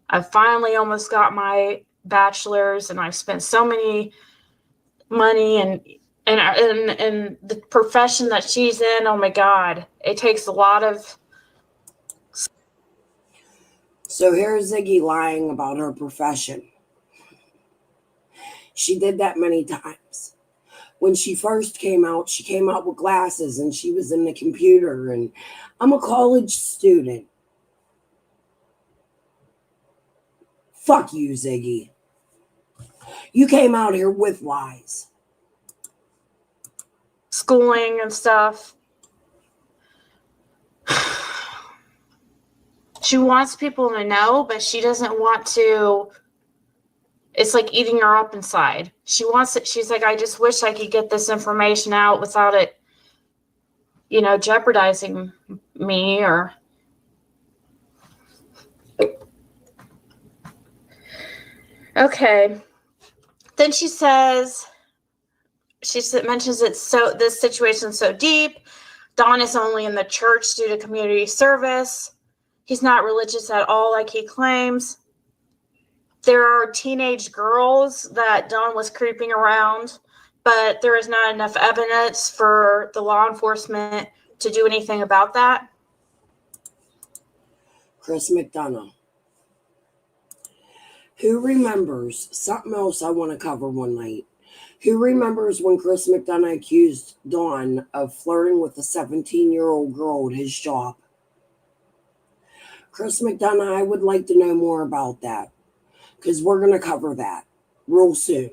I finally almost got my bachelor's and I've spent so many money and the profession that she's in. Oh my God. It takes a lot of. So here's Ziggy lying about her profession. She did that many times. When she first came out, she came out with glasses and she was in the computer, and I'm a college student. Fuck you, Ziggy. You came out here with lies. Schooling and stuff. She wants people to know, but she doesn't want to. It's like eating her up inside. She wants it. She's like, I just wish I could get this information out without it, jeopardizing me or. Okay. Then she mentions this situation's so deep. Don is only in the church due to community service. He's not religious at all, like he claims. There are teenage girls that Don was creeping around, but there is not enough evidence for the law enforcement to do anything about that. Chris McDonough. Who remembers something else I want to cover one night? Who remembers when Chris McDonough accused Dawn of flirting with a 17-year-old girl at his job? Chris McDonough, I would like to know more about that. because we're going to cover that real soon.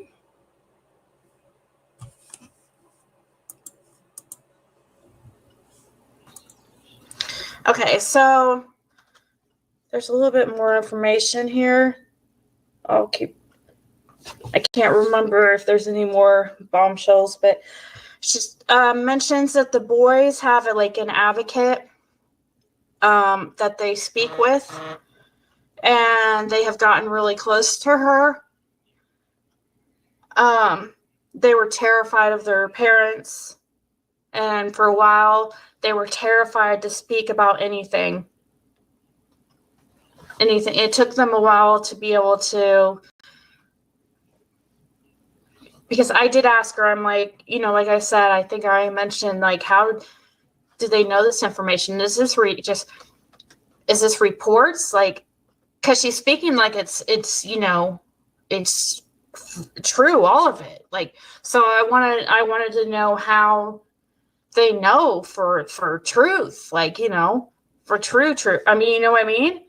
Okay, so there's a little bit more information here. I can't remember if there's any more bombshells, but she mentions that the boys have an advocate that they speak with, and they have gotten really close to her. They were terrified of their parents, and for a while they were terrified to speak about anything. It took them a while to be able to, because I did ask her, I'm like, like I said, I think I mentioned, like, how did they know this information? Is this is this reports? Like, because she's speaking like it's true, all of it. Like, so I wanted to know how they know for truth, like, for true. I mean, you know what I mean?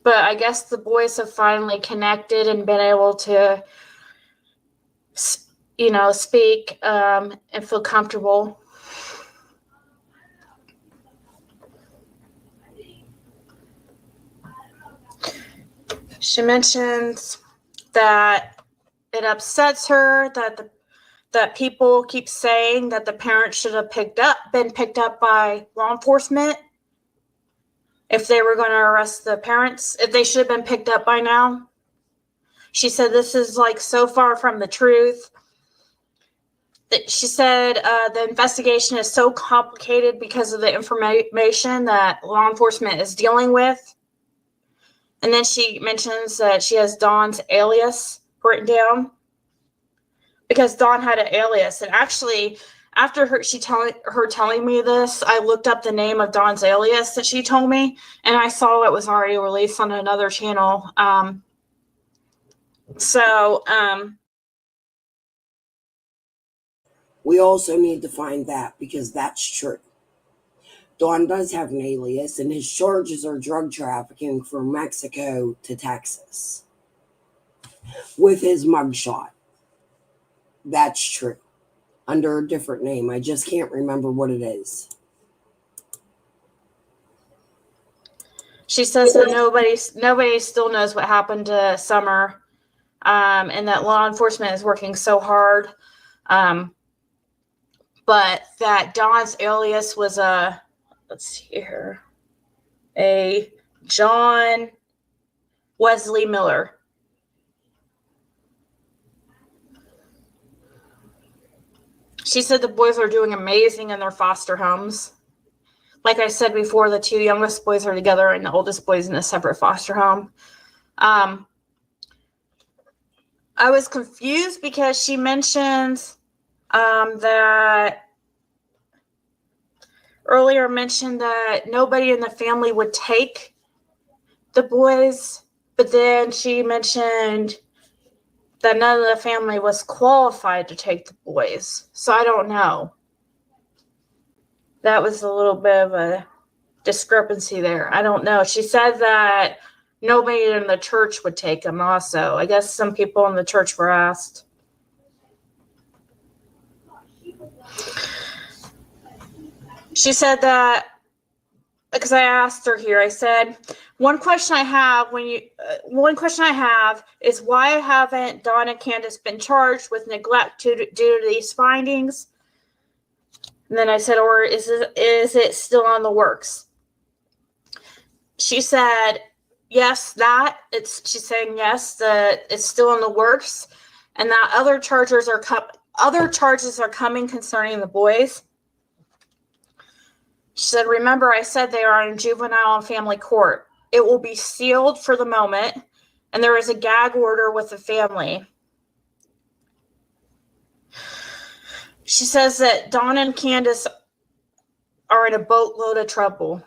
But I guess the boys have finally connected and been able to, speak and feel comfortable. She mentions that it upsets her that people keep saying that the parents should have been picked up by law enforcement. If they were going to arrest the parents, if they should have been picked up by now. She said this is so far from the truth. She said the investigation is so complicated because of the information that law enforcement is dealing with. And then she mentions that she has Dawn's alias written down, because Dawn had an alias. And actually, after her telling me this, I looked up the name of Dawn's alias that she told me, and I saw it was already released on another channel. We also need to find that, because that's true. Dawn does have an alias, and his charges are drug trafficking from Mexico to Texas with his mugshot. That's true. Under a different name. I just can't remember what it is. She says that nobody still knows what happened to Summer, and that law enforcement is working so hard. But that Dawn's alias was let's see here, a John Wesley Miller. She said the boys are doing amazing in their foster homes. Like I said before, the two youngest boys are together and the oldest boy's in a separate foster home. I was confused because she mentions that earlier mentioned that nobody in the family would take the boys, but then she mentioned that none of the family was qualified to take the boys. So I don't know. That was a little bit of a discrepancy there. I don't know. She said that nobody in the church would take them also. I guess some people in the church were asked. She said that, because I asked her here, I said, one question I have is, why haven't Dawn and Candace been charged with neglect due to these findings? And then I said, or is it still on the works? She said, yes, she's saying yes, that it's still in the works, and that other charges are coming concerning the boys. She said, remember, I said they are in juvenile and family court. It will be sealed for the moment, and there is a gag order with the family. She says that Dawn and Candace are in a boatload of trouble.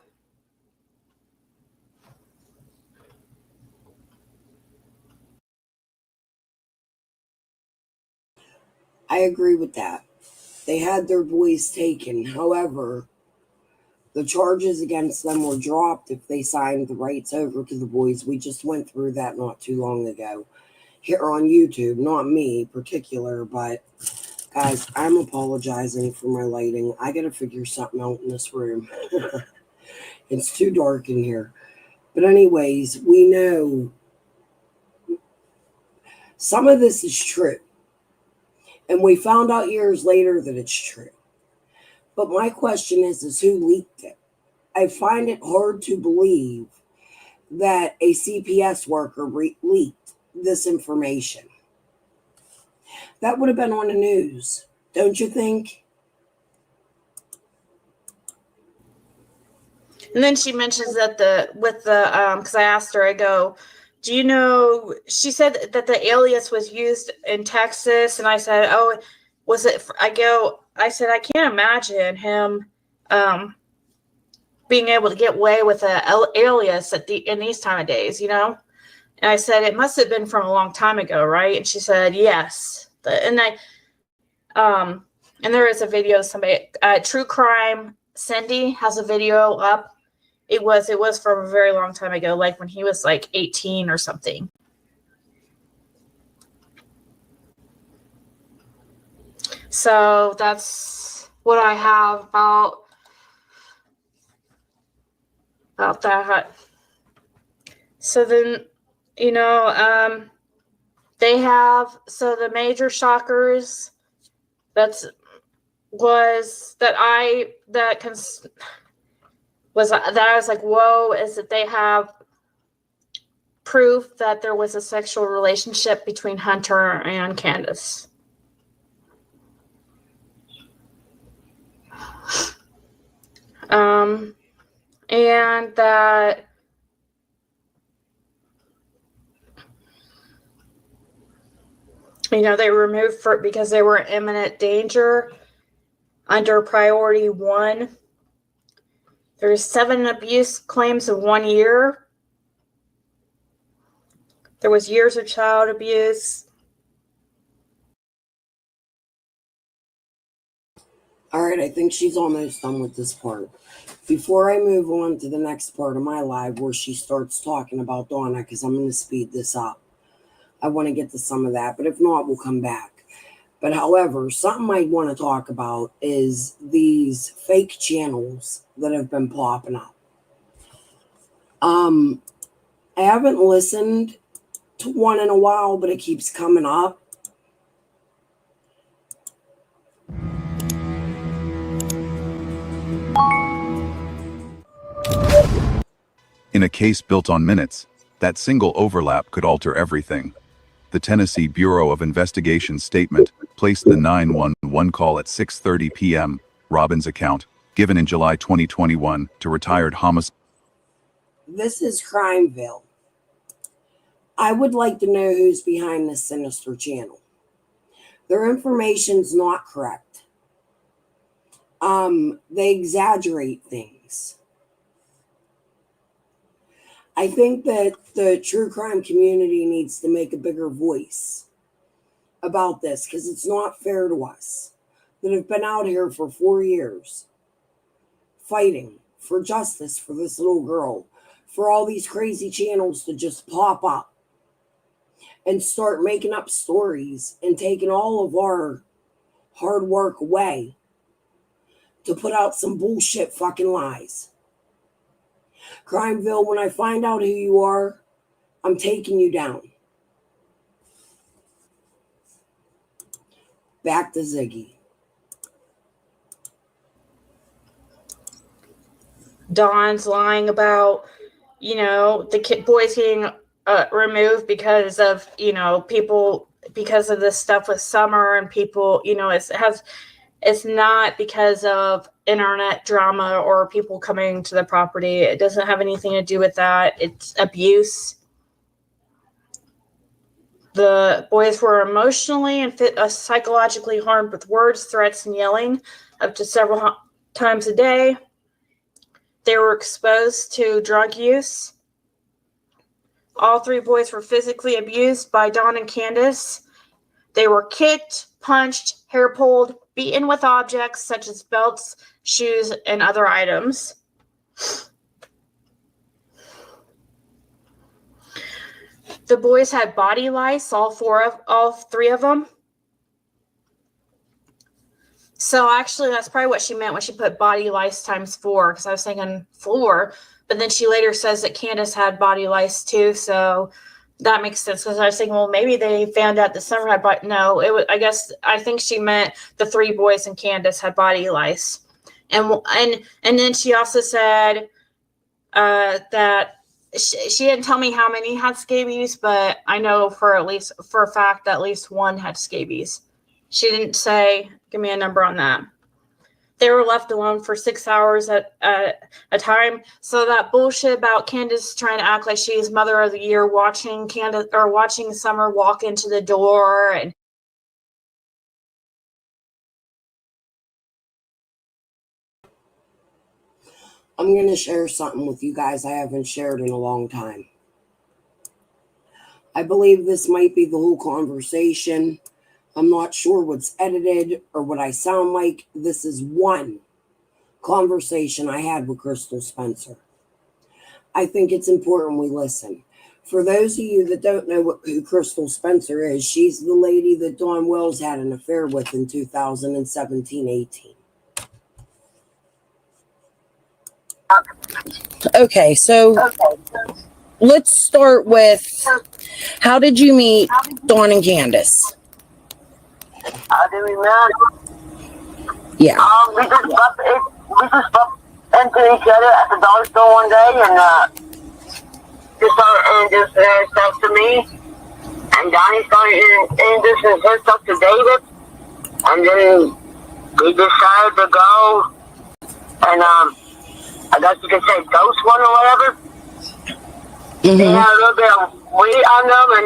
I agree with that. They had their boys taken. However, The charges against them were dropped if they signed the rights over to the boys. We just went through that not too long ago here on YouTube. Not me particular, but guys, I'm apologizing for my lighting. I gotta figure something out in this room. It's too dark in here. But anyways, we know some of this is true. And we found out years later that it's true. But my question is who leaked it? I find it hard to believe that a CPS worker leaked this information. That would have been on the news, don't you think? And then she mentions that because I asked her, I go, do you know, she said that the alias was used in Texas. And I said, oh, was it, I said, I can't imagine him being able to get away with an alias in these time of days, you know? And I said, it must have been from a long time ago, right? And she said, yes. And there is a video of somebody, True Crime Cindy has a video up. It was from a very long time ago, like when he was like 18 or something. So that's what I have about that. So then, you know, they have, so the major shockers that I was like, whoa, is that they have proof that there was a sexual relationship between Hunter and Candace. And that they were removed because they were in imminent danger under priority 1. There's 7 abuse claims in 1 year. There was years of child abuse. All right, I think she's almost done with this part. Before I move on to the next part of my live where she starts talking about Donna, because I'm going to speed this up. I want to get to some of that, but if not, we'll come back. But however, something I want to talk about is these fake channels that have been popping up. I haven't listened to one in a while, but it keeps coming up. In a case built on minutes, that single overlap could alter everything. The Tennessee Bureau of Investigation statement placed the 911 call at 6:30 p.m., Robin's account, given in July 2021 to retired homicide. This is Crimeville. I would like to know who's behind this sinister channel. Their information's not correct. They exaggerate things. I think that the true crime community needs to make a bigger voice about this because it's not fair to us that have been out here for 4 years fighting for justice for this little girl, for all these crazy channels to just pop up and start making up stories and taking all of our hard work away to put out some bullshit fucking lies. Crimeville, when I find out who you are, I'm taking you down. Back to Ziggy. Dawn's lying about, the boys getting removed because of, people, because of this stuff with Summer and people, it's not because of internet drama or people coming to the property. It doesn't have anything to do with that. It's abuse. The boys were emotionally and psychologically harmed with words, threats, and yelling up to several times a day. They were exposed to drug use. All 3 boys were physically abused by Dawn and Candace. They were kicked, punched, hair pulled, beaten with objects such as belts, shoes, and other items. The boys had body lice, all three of them. So actually, that's probably what she meant when she put body lice times 4, because I was thinking 4, but then she later says that Candace had body lice too, so that makes sense, because I was thinking, well, maybe they found out that Summer had, but no, it was, I think she meant the 3 boys and Candace had body lice. And then she also said that she didn't tell me how many had scabies, but I know for a fact that at least one had scabies. She didn't say, give me a number on that. They were left alone for 6 hours at a time. So that bullshit about Candace trying to act like she's Mother of the Year, watching Summer walk into the door and I'm going to share something with you guys I haven't shared in a long time. I believe this might be the whole conversation. I'm not sure what's edited or what I sound like. This is one conversation I had with Crystal Spencer. I think it's important we listen. For those of you that don't know who Crystal Spencer is, she's the lady that Dawn Wells had an affair with in 2017-18. Okay, so let's start with, how did you meet Dawn and Candace? How did we meet? Yeah. We just bumped into each other at the dollar store one day, and just started introducing herself to me, and Donnie started introducing herself to David, and then we decided to go, and I guess you could say ghost one or whatever. Mm-hmm. They had a little bit of weed on them, and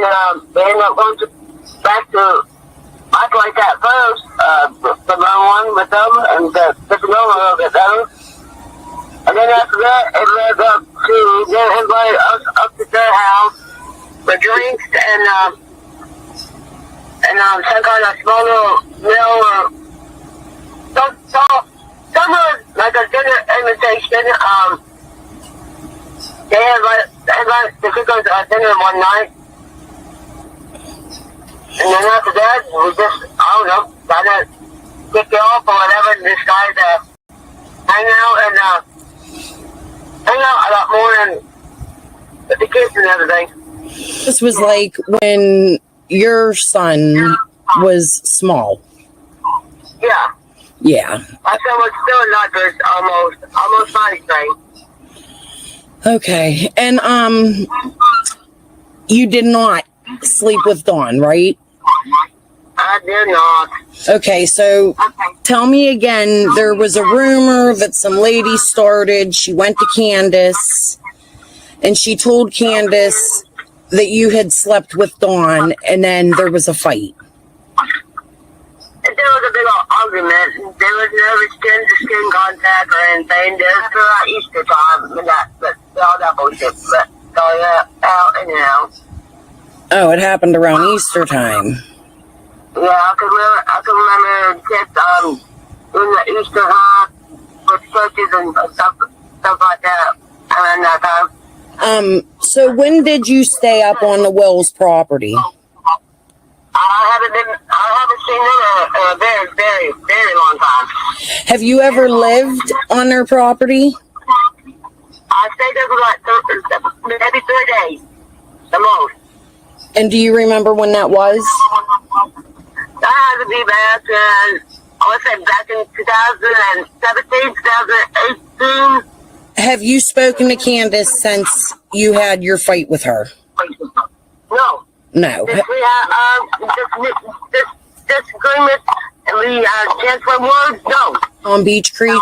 they ended up going back to act like that first, the one with them, and get to know them a little bit better. And then after that, it led up to them invited us up to their house for drinks and some kind of small little meal or some like a dinner invitation. They invited the cookers to dinner one night. And then after that, we just, I don't know, kind of kicked it off or whatever, and decided to hang out a lot more and with the kids and everything. This was like when your son was small. Yeah. Yeah. My son was still not good, almost body trained. Okay. And you did not sleep with Dawn, right? I did not. Okay, so tell me again, there was a rumor that some lady started, she went to Candace, and she told Candace that you had slept with Dawn, and then there was a fight. There was a big old argument. There was never skin-to-skin contact or anything. There was around Easter time, but all that bullshit. But so yeah, out and out. Oh, it happened around Easter time. Yeah, I can remember kids doing the Easter hunt with churches and stuff like that around that time. So when did you stay up on the Wells property? I haven't seen them in a very, very, very long time. Have you ever lived on their property? I stayed there for like maybe 3 days, the most. And do you remember when that was? That had to be back in, I would say back in 2017, 2018. Have you spoken to Candace since you had your fight with her? No. No. We had disagreement and we transferred words? No. On Beach Creek?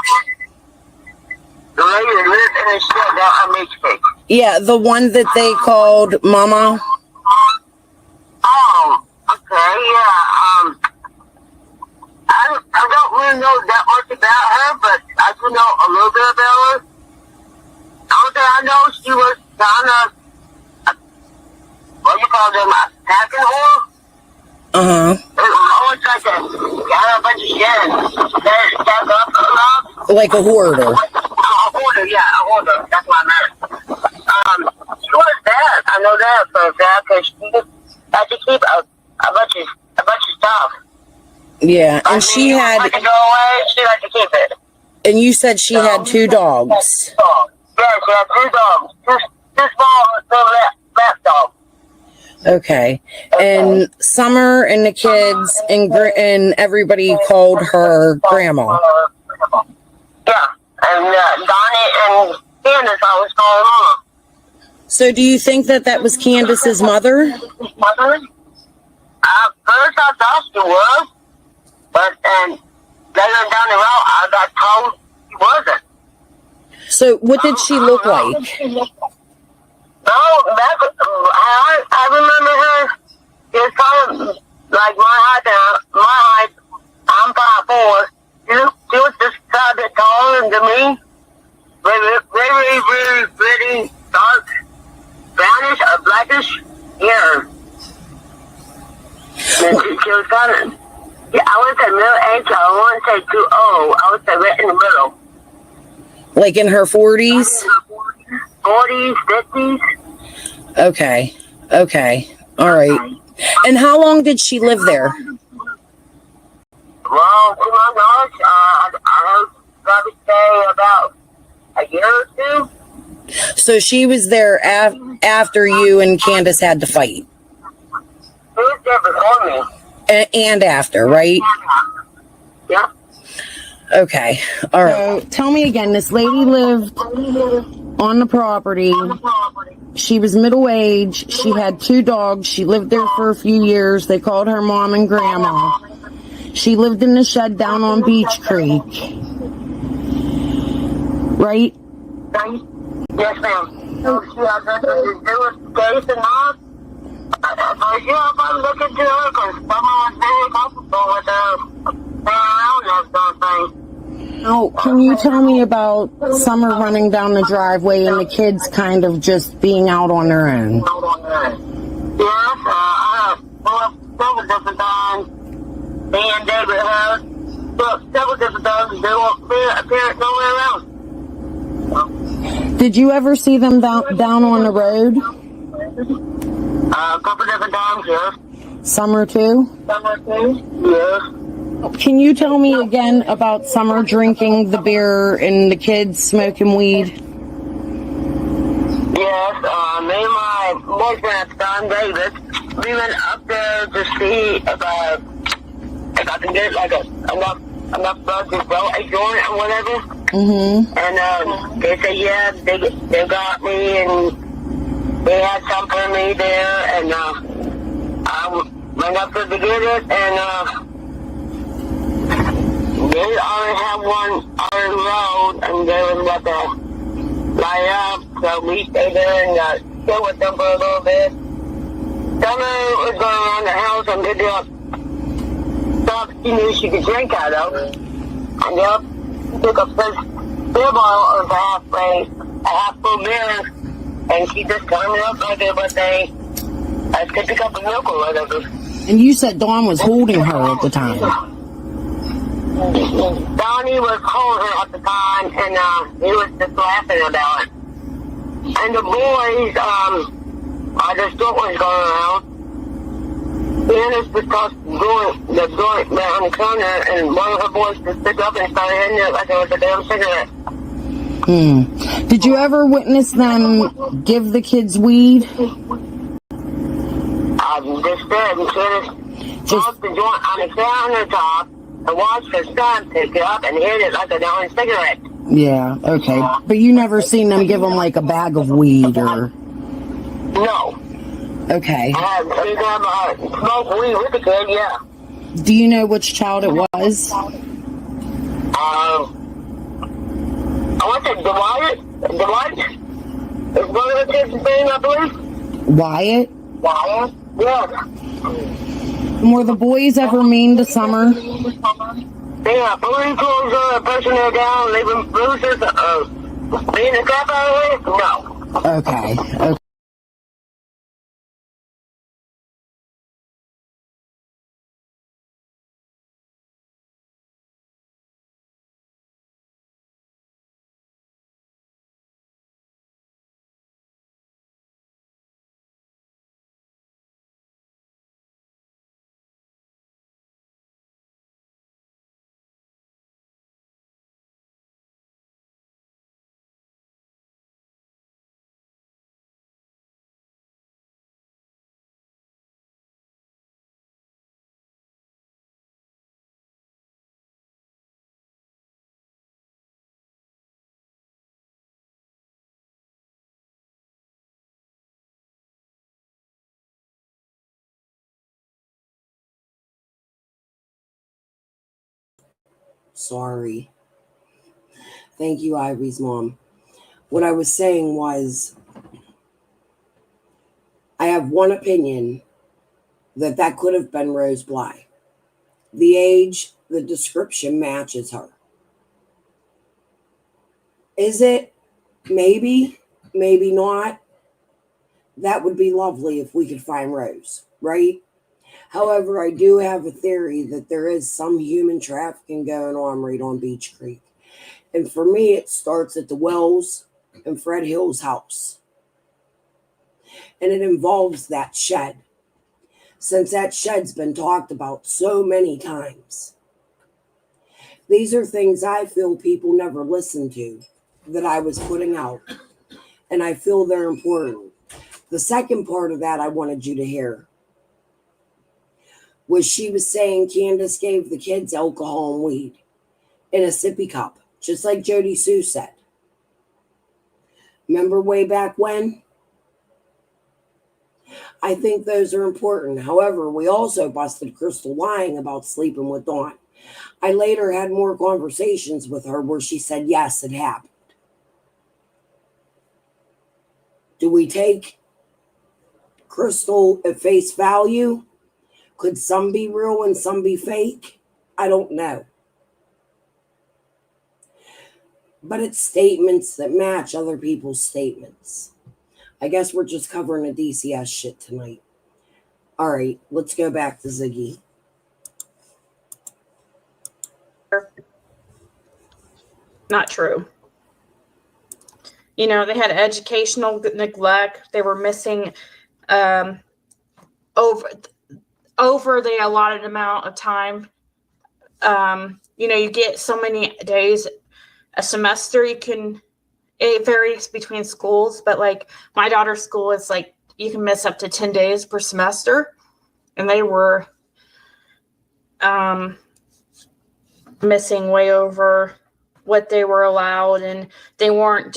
The lady that lived in the shed down on Beach Creek. Yeah, the one that they called Mama? Oh, okay, yeah. I don't really know that much about her, but I do know a little bit about her. I know she was kind of, what you call them, a packing whore? Uh-huh. Always like got a bunch of shit, stacked up a lot. Like a hoarder. A hoarder, yeah, a hoarder. know that for a fact because she had to keep a bunch of stuff. Yeah, and she had. To go away, she had to keep it. And you said she had 2 dogs. Yeah, she had 2 dogs. Two small little lap dogs. Okay. And Summer and the kids and everybody called her grandma. Yeah, and Donnie and Candace always call her mama. So do you think that was Candace's mother? Mother? First I thought she was, but later down the road I got told she wasn't. So what did she look like? No, I remember her. She was kind of like my height. I'm 5'4". She was just a bit taller than me. Very dark, brownish or blackish hair. And she was kind of, yeah, I wouldn't say middle age. I wouldn't say too old. I would say right in the middle. Like in her 40s? 40s, 50s. Okay. All right. And how long did she live there? Well, to my knowledge, I would probably say about a year or 2. So she was there after you and Candace had to fight? She was there before me. And after, right? Yeah. Okay. All right. So tell me again, this lady lived on the property. She was middle-aged. She had 2 dogs. She lived there for a few years. They called her mom and grandma. She lived in the shed down on Beach Creek. Right? Yes, ma'am. So she has nothing to do with case and all. So yeah, I'm looking to her because someone was very comfortable with her around that sort of thing. Oh, can you tell me about Summer running down the driveway and the kids kind of just being out on their own? Yes, I have several different times. Me and David have several different times. They won't appear nowhere else. Did you ever see them down on the road? A couple different times, yes. Summer too? Yes. Can you tell me again about Summer drinking the beer and the kids smoking weed? Yes, me and my boyfriend at the time, David, we went up there to see if I can get like enough blood to grow a joint or whatever. Mm-hmm. And they said, yeah, they got me and they had some for me there, and I went up there to get it, and they already had one on the road, and they was about to light up, so we stayed there and stayed with them for a little bit. Summer was going around the house and picked up stuff she knew she could drink out of. And yep, she took a first beer bottle of a half full beer, and she just turned it up like it was a sippy cup of milk or whatever. And you said Dawn was holding her at the time. Donnie was holding her at the time, and he was just laughing about it. And the boys, the stunt was going around. Dennis was doing the joint down the corner, and one of her boys just picked up and started hitting it like it was a damn cigarette. Did you ever witness them give the kids weed? Just said, and Dennis tossed the joint on the countertop and watched her son pick it up and hit it like a darn cigarette. Yeah, okay. But you never seen them give them like a bag of weed or... No. Okay. I seen them smoke weed with the kid, yeah. Do you know which child it was? I want to say Dwight is one of the kids' name, I believe. Wyatt? Wyatt? Yeah. And were the boys ever mean to Summer? Yeah, police close a person there down, leaving bruises, being the crap out of it? No. Okay. Sorry. Thank you, Ivy's mom. What I was saying was, I have one opinion that could have been Rose Bly. The age, the description matches her. Is it? Maybe, maybe not. That would be lovely if we could find Rose, right? However, I do have a theory that there is some human trafficking going on right on Beach Creek. And for me, it starts at the Wells and Fred Hill's house. And it involves that shed. Since that shed's been talked about so many times. These are things I feel people never listen to that I was putting out. And I feel they're important. The second part of that I wanted you to hear was she was saying Candace gave the kids alcohol and weed in a sippy cup, just like Jody Sue said. Remember way back when? I think those are important. However, we also busted Crystal lying about sleeping with Dawn. I later had more conversations with her where she said, yes, it happened. Do we take Crystal at face value? Could some be real and some be fake? I don't know. But it's statements that match other people's statements. I guess we're just covering the DCS shit tonight. All right, let's go back to Ziggy. Not true. You know, they had educational neglect. They were missing over the allotted amount of time. You know, you get so many days a semester. It varies between schools, but like my daughter's school, it's like you can miss up to 10 days per semester. And they were missing way over what they were allowed, and they weren't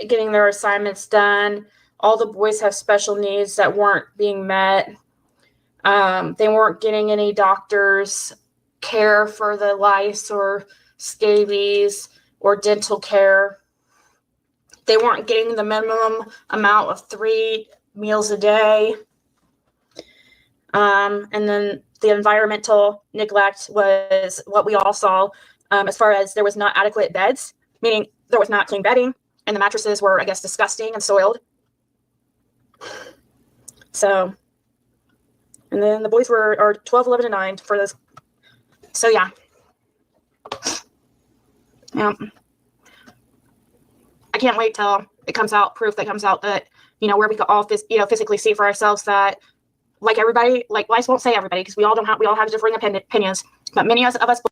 getting their assignments done. All the boys have special needs that weren't being met. They weren't getting any doctors care for the lice or scabies or dental care. They weren't getting the minimum amount of 3 meals a day. And then the environmental neglect was what we all saw, as far as there was not adequate beds, meaning there was not clean bedding, and the mattresses were, I guess, disgusting and soiled. So, and then the boys are 12, 11, and 9 for this. So, yeah. I can't wait till it comes out, proof that comes out that, you know, where we could all physically see for ourselves that, like everybody, like, well, I won't say everybody because we all have differing opinions, but many of us.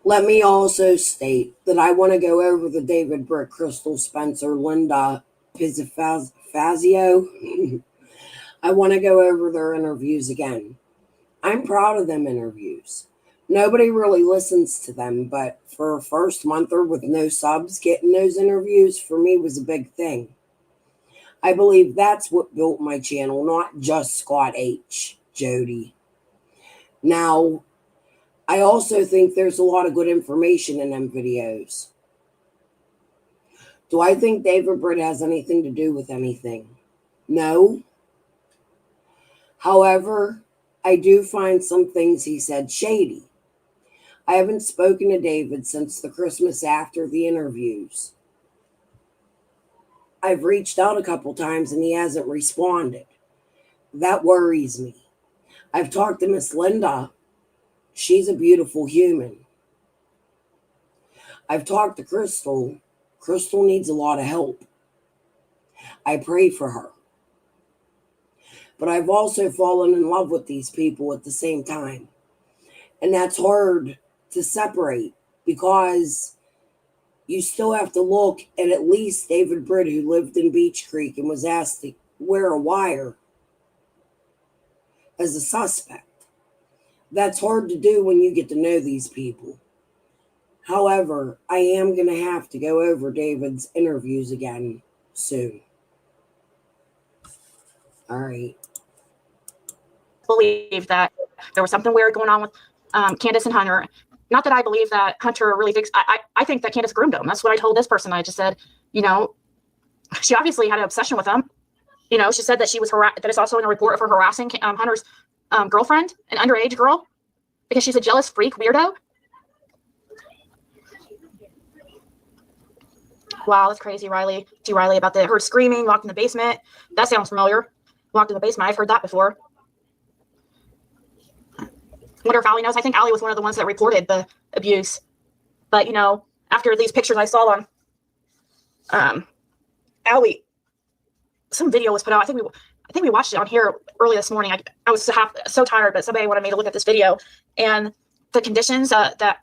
Let me also state that I want to go over the David Brick, Crystal Spencer, Linda Fazio. I want to go over their interviews again. I'm proud of them interviews. Nobody really listens to them, but for a first monther with no subs, getting those interviews for me was a big thing. I believe that's what built my channel, not just Scott H. Jody. Now, I also think there's a lot of good information in them videos. Do I think David Britt has anything to do with anything? No. However, I do find some things he said shady. I haven't spoken to David since the Christmas after the interviews. I've reached out a couple times and he hasn't responded. That worries me. I've talked to Miss Linda. She's a beautiful human. I've talked to Crystal. Crystal needs a lot of help. I pray for her. But I've also fallen in love with these people at the same time. And that's hard to separate because you still have to look at least David Britt, who lived in Beach Creek and was asked to wear a wire as a suspect. That's hard to do when you get to know these people. However, I am going to have to go over David's interviews again soon. All right. Believe that there was something weird going on with Candace and Hunter. Not that I believe that Hunter really thinks, I think that Candace groomed him. That's what I told this person. I just said, you know, she obviously had an obsession with him. You know, she said that she was that it's also in a report of her harassing Hunter's girlfriend, an underage girl, because she's a jealous freak weirdo. Wow, that's crazy, Riley. To Riley about her screaming, locked in the basement. That sounds familiar. Locked in the basement. I've heard that before. Wonder if Allie knows. I think Allie was one of the ones that reported the abuse. But, you know, after these pictures I saw on Allie, some video was put out. I think we watched it on here early this morning. I was so tired, but somebody wanted me to look at this video. And the conditions that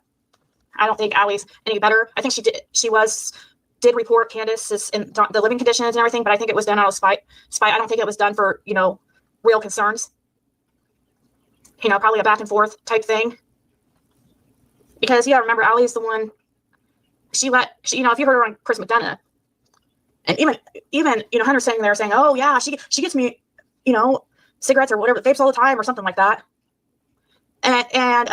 I don't think Allie's any better. I think she did report Candace's in the living conditions and everything, but I think it was done out of spite. I don't think it was done for, you know, real concerns. You know, probably a back and forth type thing. Because, yeah, remember, Allie's the one, you know, if you heard her on Chris McDonough, and even, you know, Hunter saying there saying, oh, yeah, she gets me, you know, cigarettes or whatever, vapes all the time or something like that. And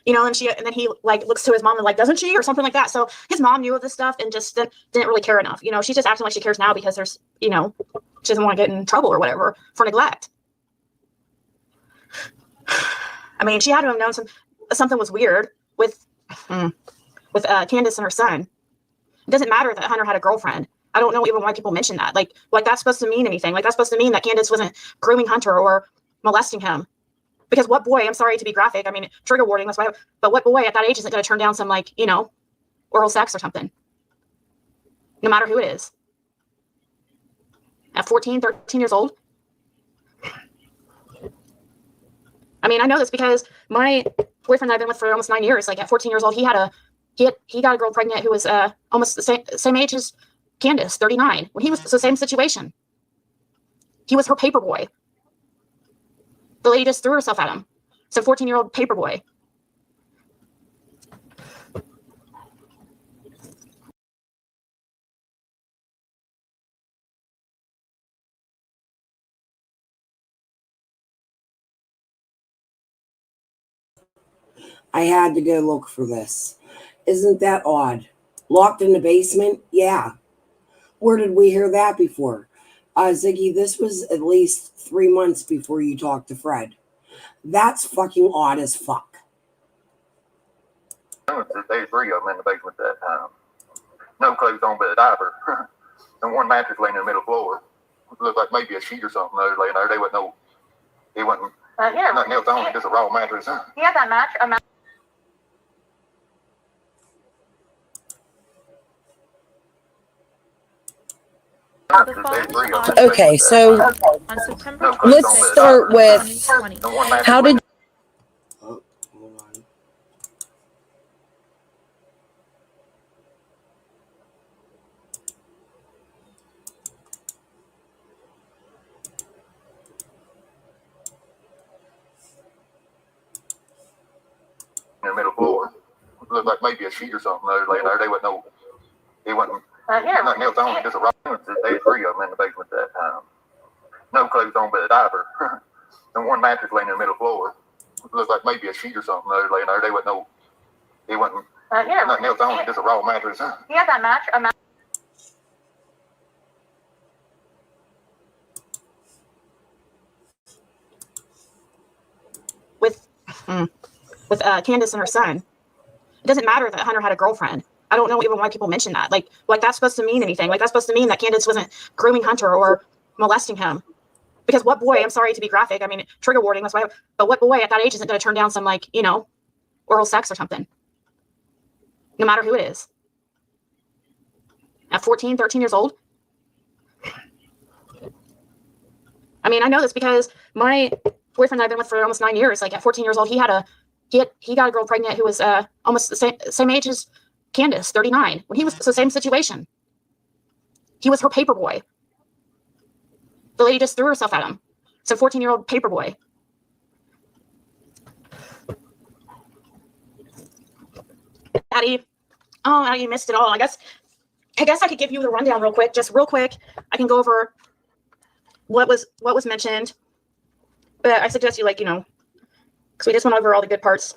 you know, and then he like looks to his mom and like, doesn't she, or something like that. So his mom knew of this stuff and just didn't really care enough. You know, she's just acting like she cares now because there's, you know, she doesn't want to get in trouble or whatever for neglect. I mean, she had to have known something was weird with Candace and her son. It doesn't matter that Hunter had a girlfriend. I don't know even why people mention that. Like that's supposed to mean anything. Like that's supposed to mean that Candace wasn't grooming Hunter or molesting him. Because what boy, I'm sorry to be graphic, I mean, trigger warning, that's why, but what boy at that age isn't going to turn down some, like, you know, oral sex or something? No matter who it is. At 14, 13 years old? I mean, I know this because my boyfriend that I've been with for almost 9 years, like at 14 years old, he got a girl pregnant who was almost the same age as Candace, 39, when he was the same situation. He was her paper boy. The lady just threw herself at him. So 14-year-old paper boy. I had to go look for this. Isn't that odd? Locked in the basement? Yeah. Where did we hear that before? Ziggy, this was at least 3 months before you talked to Fred. That's fucking odd as fuck. There's 3 of them in the basement at that time. No clothes on but a diaper. And one mattress laying in the middle floor. It looked like maybe a sheet or something there laying there. It wasn't nothing else on it, just a raw mattress. He had that mattress. Okay, so let's start with how did in the middle floor. It looked like maybe a sheet or something there laying there. It wasn't nothing else on it, just a raw mattress. There's 3 of them in the basement at that time. No clothes on but a diaper. And one mattress laying in the middle floor. It looked like maybe a sheet or something there laying there. It wasn't nothing else on it, just a raw mattress. He had that mattress. With Candace and her son. It doesn't matter that Hunter had a girlfriend. I don't know even why people mention that. Like that's supposed to mean anything. Like that's supposed to mean that Candace wasn't grooming Hunter or molesting him. Because what boy, I'm sorry to be graphic, I mean, trigger warning, that's why, but what boy at that age isn't going to turn down some, like, you know, oral sex or something? No matter who it is. At 14, 13 years old? I mean, I know this because my boyfriend that I've been with for almost 9 years, like at 14 years old, he got a girl pregnant who was almost the same age as Candace, 39, when he was the same situation. He was her paper boy. The lady just threw herself at him. So 14-year-old paper boy. Addie, you missed it all. I guess I could give you the rundown real quick. Just real quick, I can go over what was mentioned. But I suggest you, like, you know, because we just went over all the good parts.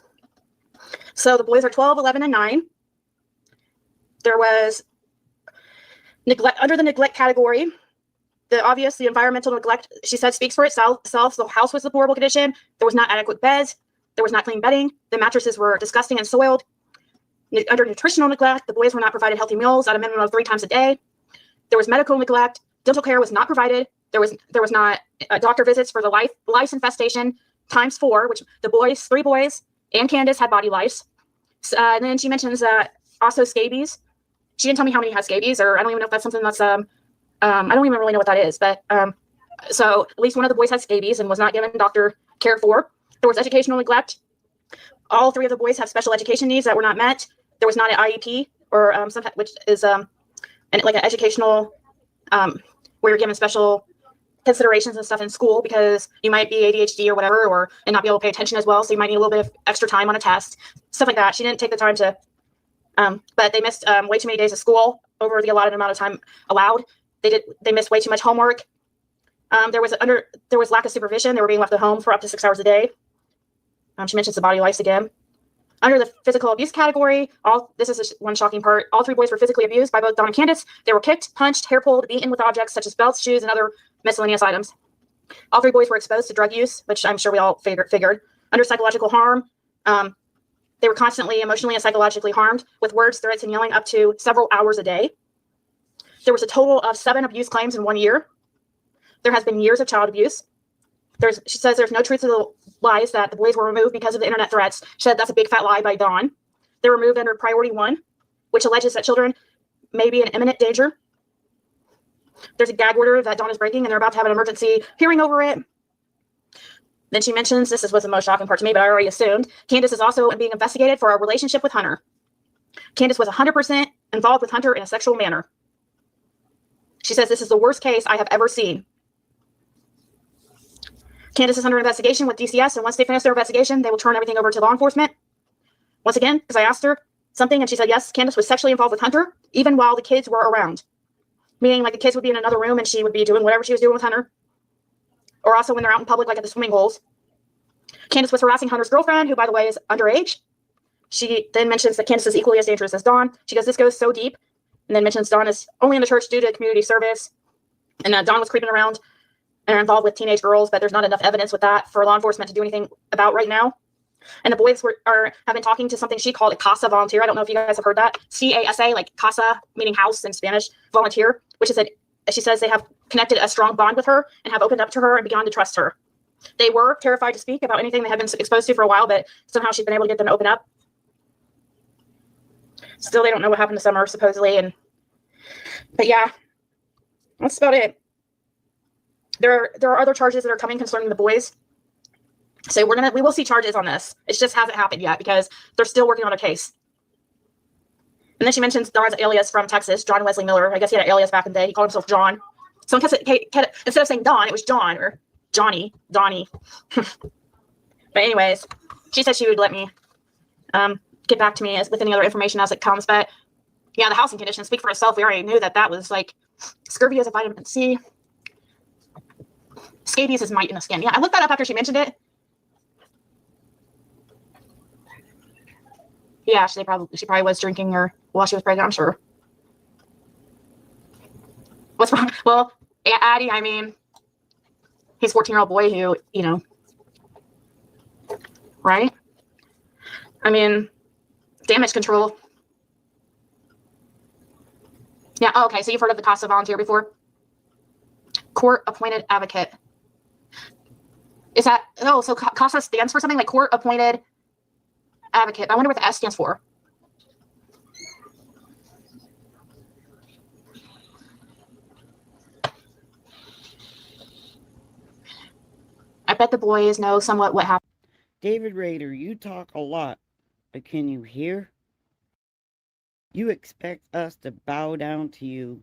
So the boys are 12, 11, and 9. There was neglect under the neglect category. The environmental neglect, she said, speaks for itself. The house was in horrible condition. There was not adequate beds. There was not clean bedding. The mattresses were disgusting and soiled. Under nutritional neglect, the boys were not provided healthy meals at a minimum of 3 times a day. There was medical neglect. Dental care was not provided. There was not doctor visits for the lice infestation ×4, which the boys, 3 boys, and Candace had body lice. And then she mentions also scabies. She didn't tell me how many had scabies, or I don't even know if that's something that's I don't even really know what that is. But so at least one of the boys had scabies and was not given doctor care for. There was educational neglect. All 3 of the boys have special education needs that were not met. There was not an IEP or which is like an educational where you're given special considerations and stuff in school because you might be ADHD or whatever, and not be able to pay attention as well. So you might need a little bit of extra time on a test, stuff like that. She didn't take the time to, but they missed way too many days of school over the allotted amount of time allowed. They missed way too much homework. There was lack of supervision. They were being left at home for up to 6 hours a day. She mentions the body lice again. Under the physical abuse category, this is one shocking part. All 3 boys were physically abused by both Dawn and Candace. They were kicked, punched, hair pulled, beaten with objects such as belts, shoes, and other miscellaneous items. All 3 boys were exposed to drug use, which I'm sure we all figured. Under psychological harm, they were constantly emotionally and psychologically harmed with words, threats, and yelling up to several hours a day. There was a total of 7 abuse claims in 1 year. There has been years of child abuse. She says there's no truth to the lies that the boys were removed because of the internet threats. She said that's a big fat lie by Dawn. They're removed under priority 1, which alleges that children may be in imminent danger. There's a gag order that Dawn is breaking, and they're about to have an emergency hearing over it. Then she mentions, this was the most shocking part to me, but I already assumed, Candace is also being investigated for a relationship with Hunter. Candace was 100% involved with Hunter in a sexual manner. She says this is the worst case I have ever seen. Candace is under investigation with DCS, and once they finish their investigation, they will turn everything over to law enforcement. Once again, because I asked her something, and she said, yes, Candace was sexually involved with Hunter, even while the kids were around. Meaning, like, the kids would be in another room, and she would be doing whatever she was doing with Hunter. Or also when they're out in public, like at the swimming holes. Candace was harassing Hunter's girlfriend, who, by the way, is underage. She then mentions that Candace is equally as dangerous as Dawn. She goes, this goes so deep. And then mentions Dawn is only in the church due to community service. And Dawn was creeping around and are involved with teenage girls, but there's not enough evidence with that for law enforcement to do anything about right now. And the boys have been talking to something she called a CASA volunteer. I don't know if you guys have heard that. CASA, like CASA, meaning house in Spanish, volunteer, which is she says they have connected a strong bond with her and have opened up to her and begun to trust her. They were terrified to speak about anything they had been exposed to for a while, but somehow she's been able to get them to open up. Still, they don't know what happened to Summer, supposedly. But yeah, that's about it. There are other charges that are coming concerning the boys. So we will see charges on this. It just hasn't happened yet because they're still working on a case. And then she mentions Don's alias from Texas, John Wesley Miller. I guess he had an alias back in the day. He called himself John. So instead of saying Don, it was John or Johnny, Donnie. But anyways, she said she would let me get back to me with any other information as it comes. But yeah, the housing conditions speak for itself. We already knew that was like scurvy is a vitamin C. Scabies is mite in the skin. Yeah, I looked that up after she mentioned it. Yeah, she probably was drinking or while she was pregnant, I'm sure. What's wrong? Well, Addie, I mean, he's a 14-year-old boy who, right? I mean, damage control. Yeah, oh, okay, so you've heard of the CASA volunteer before? Court-appointed advocate. Is that, so CASA stands for something like court-appointed advocate. I wonder what the S stands for. I bet the boys know somewhat what happened. David Rader, you talk a lot, but can you hear? You expect us to bow down to you,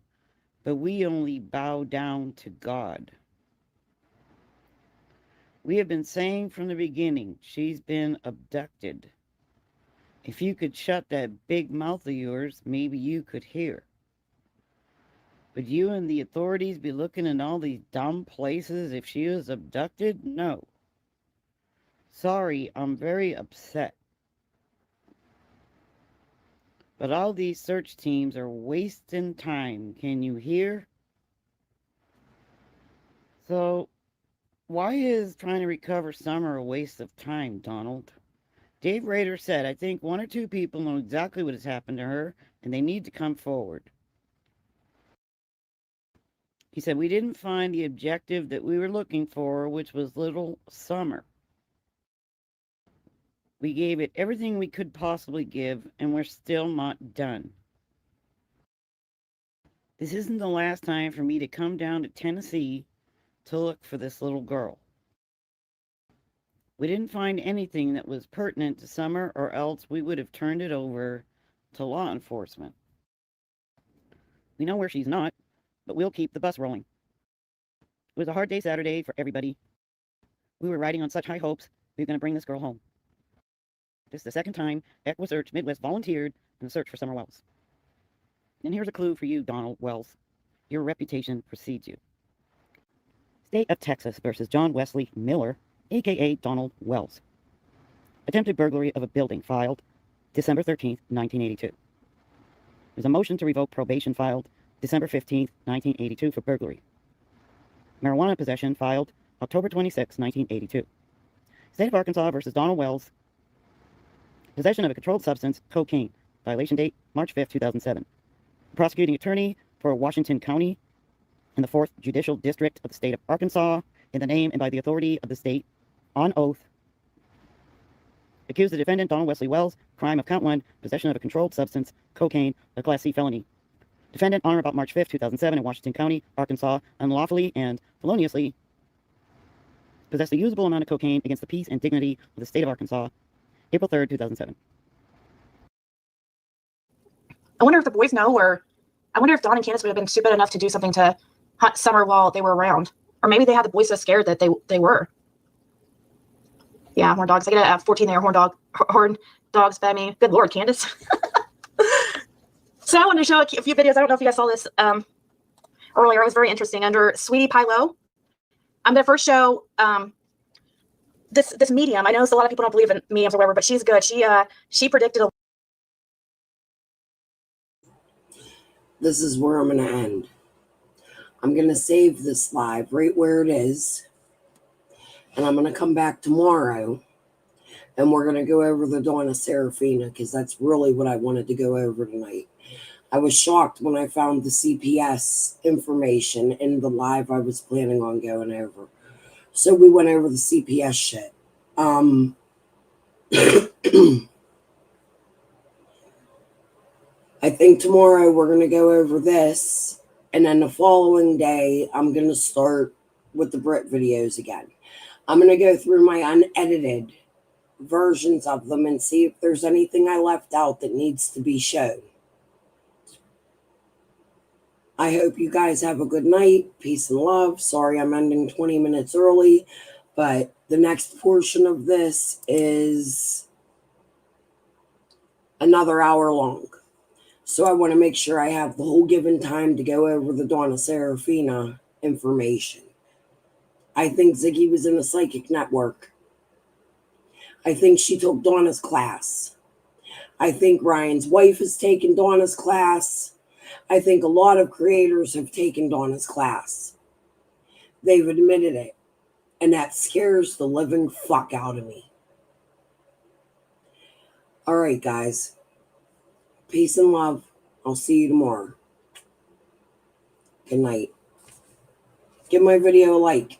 but we only bow down to God. We have been saying from the beginning, she's been abducted. If you could shut that big mouth of yours, maybe you could hear. Would you and the authorities be looking in all these dumb places if she was abducted? No. Sorry, I'm very upset. But all these search teams are wasting time. Can you hear? So, why is trying to recover Summer a waste of time, Donald? Dave Rader said, I think 1 or 2 people know exactly what has happened to her, and they need to come forward. He said, we didn't find the objective that we were looking for, which was little Summer. We gave it everything we could possibly give, and we're still not done. This isn't the last time for me to come down to Tennessee to look for this little girl. We didn't find anything that was pertinent to Summer, or else we would have turned it over to law enforcement. We know where she's not, but we'll keep the bus rolling. It was a hard day Saturday for everybody. We were riding on such high hopes we were going to bring this girl home. This is the second time EquiSearch Midwest volunteered in the search for Summer Wells. And here's a clue for you, Donald Wells. Your reputation precedes you. State of Texas versus John Wesley Miller, a.k.a. Donald Wells. Attempted burglary of a building filed December 13th, 1982. There's a motion to revoke probation filed December 15th, 1982 for burglary. Marijuana possession filed October 26, 1982. State of Arkansas versus Donald Wells. Possession of a controlled substance, cocaine. Violation date, March 5th, 2007. Prosecuting attorney for Washington County in the 4th Judicial District of the state of Arkansas, in the name and by the authority of the state, on oath. Accused the defendant, Donald Wesley Wells, crime of count 1, possession of a controlled substance, cocaine, a Class C felony. Defendant, on or about March 5th, 2007, in Washington County, Arkansas, unlawfully and feloniously possessed a usable amount of cocaine against the peace and dignity of the state of Arkansas, April 3rd, 2007. I wonder if the boys know, or I wonder if Dawn and Candace would have been stupid enough to do something to hunt Summer while they were around. Or maybe they had the boys so scared that they were. Yeah, horn dogs. I get a 14 there, horn dogs by me. Good Lord, Candace. So I wanted to show a few videos. I don't know if you guys saw this earlier. It was very interesting. Under Sweetie Pie Low, I'm going to first show this medium. I know a lot of people don't believe in mediums or whatever, but she's good. She predicted This is where I'm going to end. I'm going to save this live right where it is. And I'm going to come back tomorrow. And we're going to go over the Dawn of Serafina, because that's really what I wanted to go over tonight. I was shocked when I found the CPS information in the live I was planning on going over. So we went over the CPS shit. I think tomorrow we're going to go over this, and then the following day I'm going to start with the Brit videos again. I'm going to go through my unedited versions of them and see if there's anything I left out that needs to be shown. I hope you guys have a good night. Peace and love. Sorry I'm ending 20 minutes early, but the next portion of this is another hour long. So I want to make sure I have the whole given time to go over the Dawn of Serafina information. I think Ziggy was in a psychic network. I think she took Donna's class. I think Ryan's wife has taken Donna's class. I think a lot of creators have taken Donna's class. They've admitted it. And that scares the living fuck out of me. All right, guys. Peace and love. I'll see you tomorrow. Good night. Give my video a like.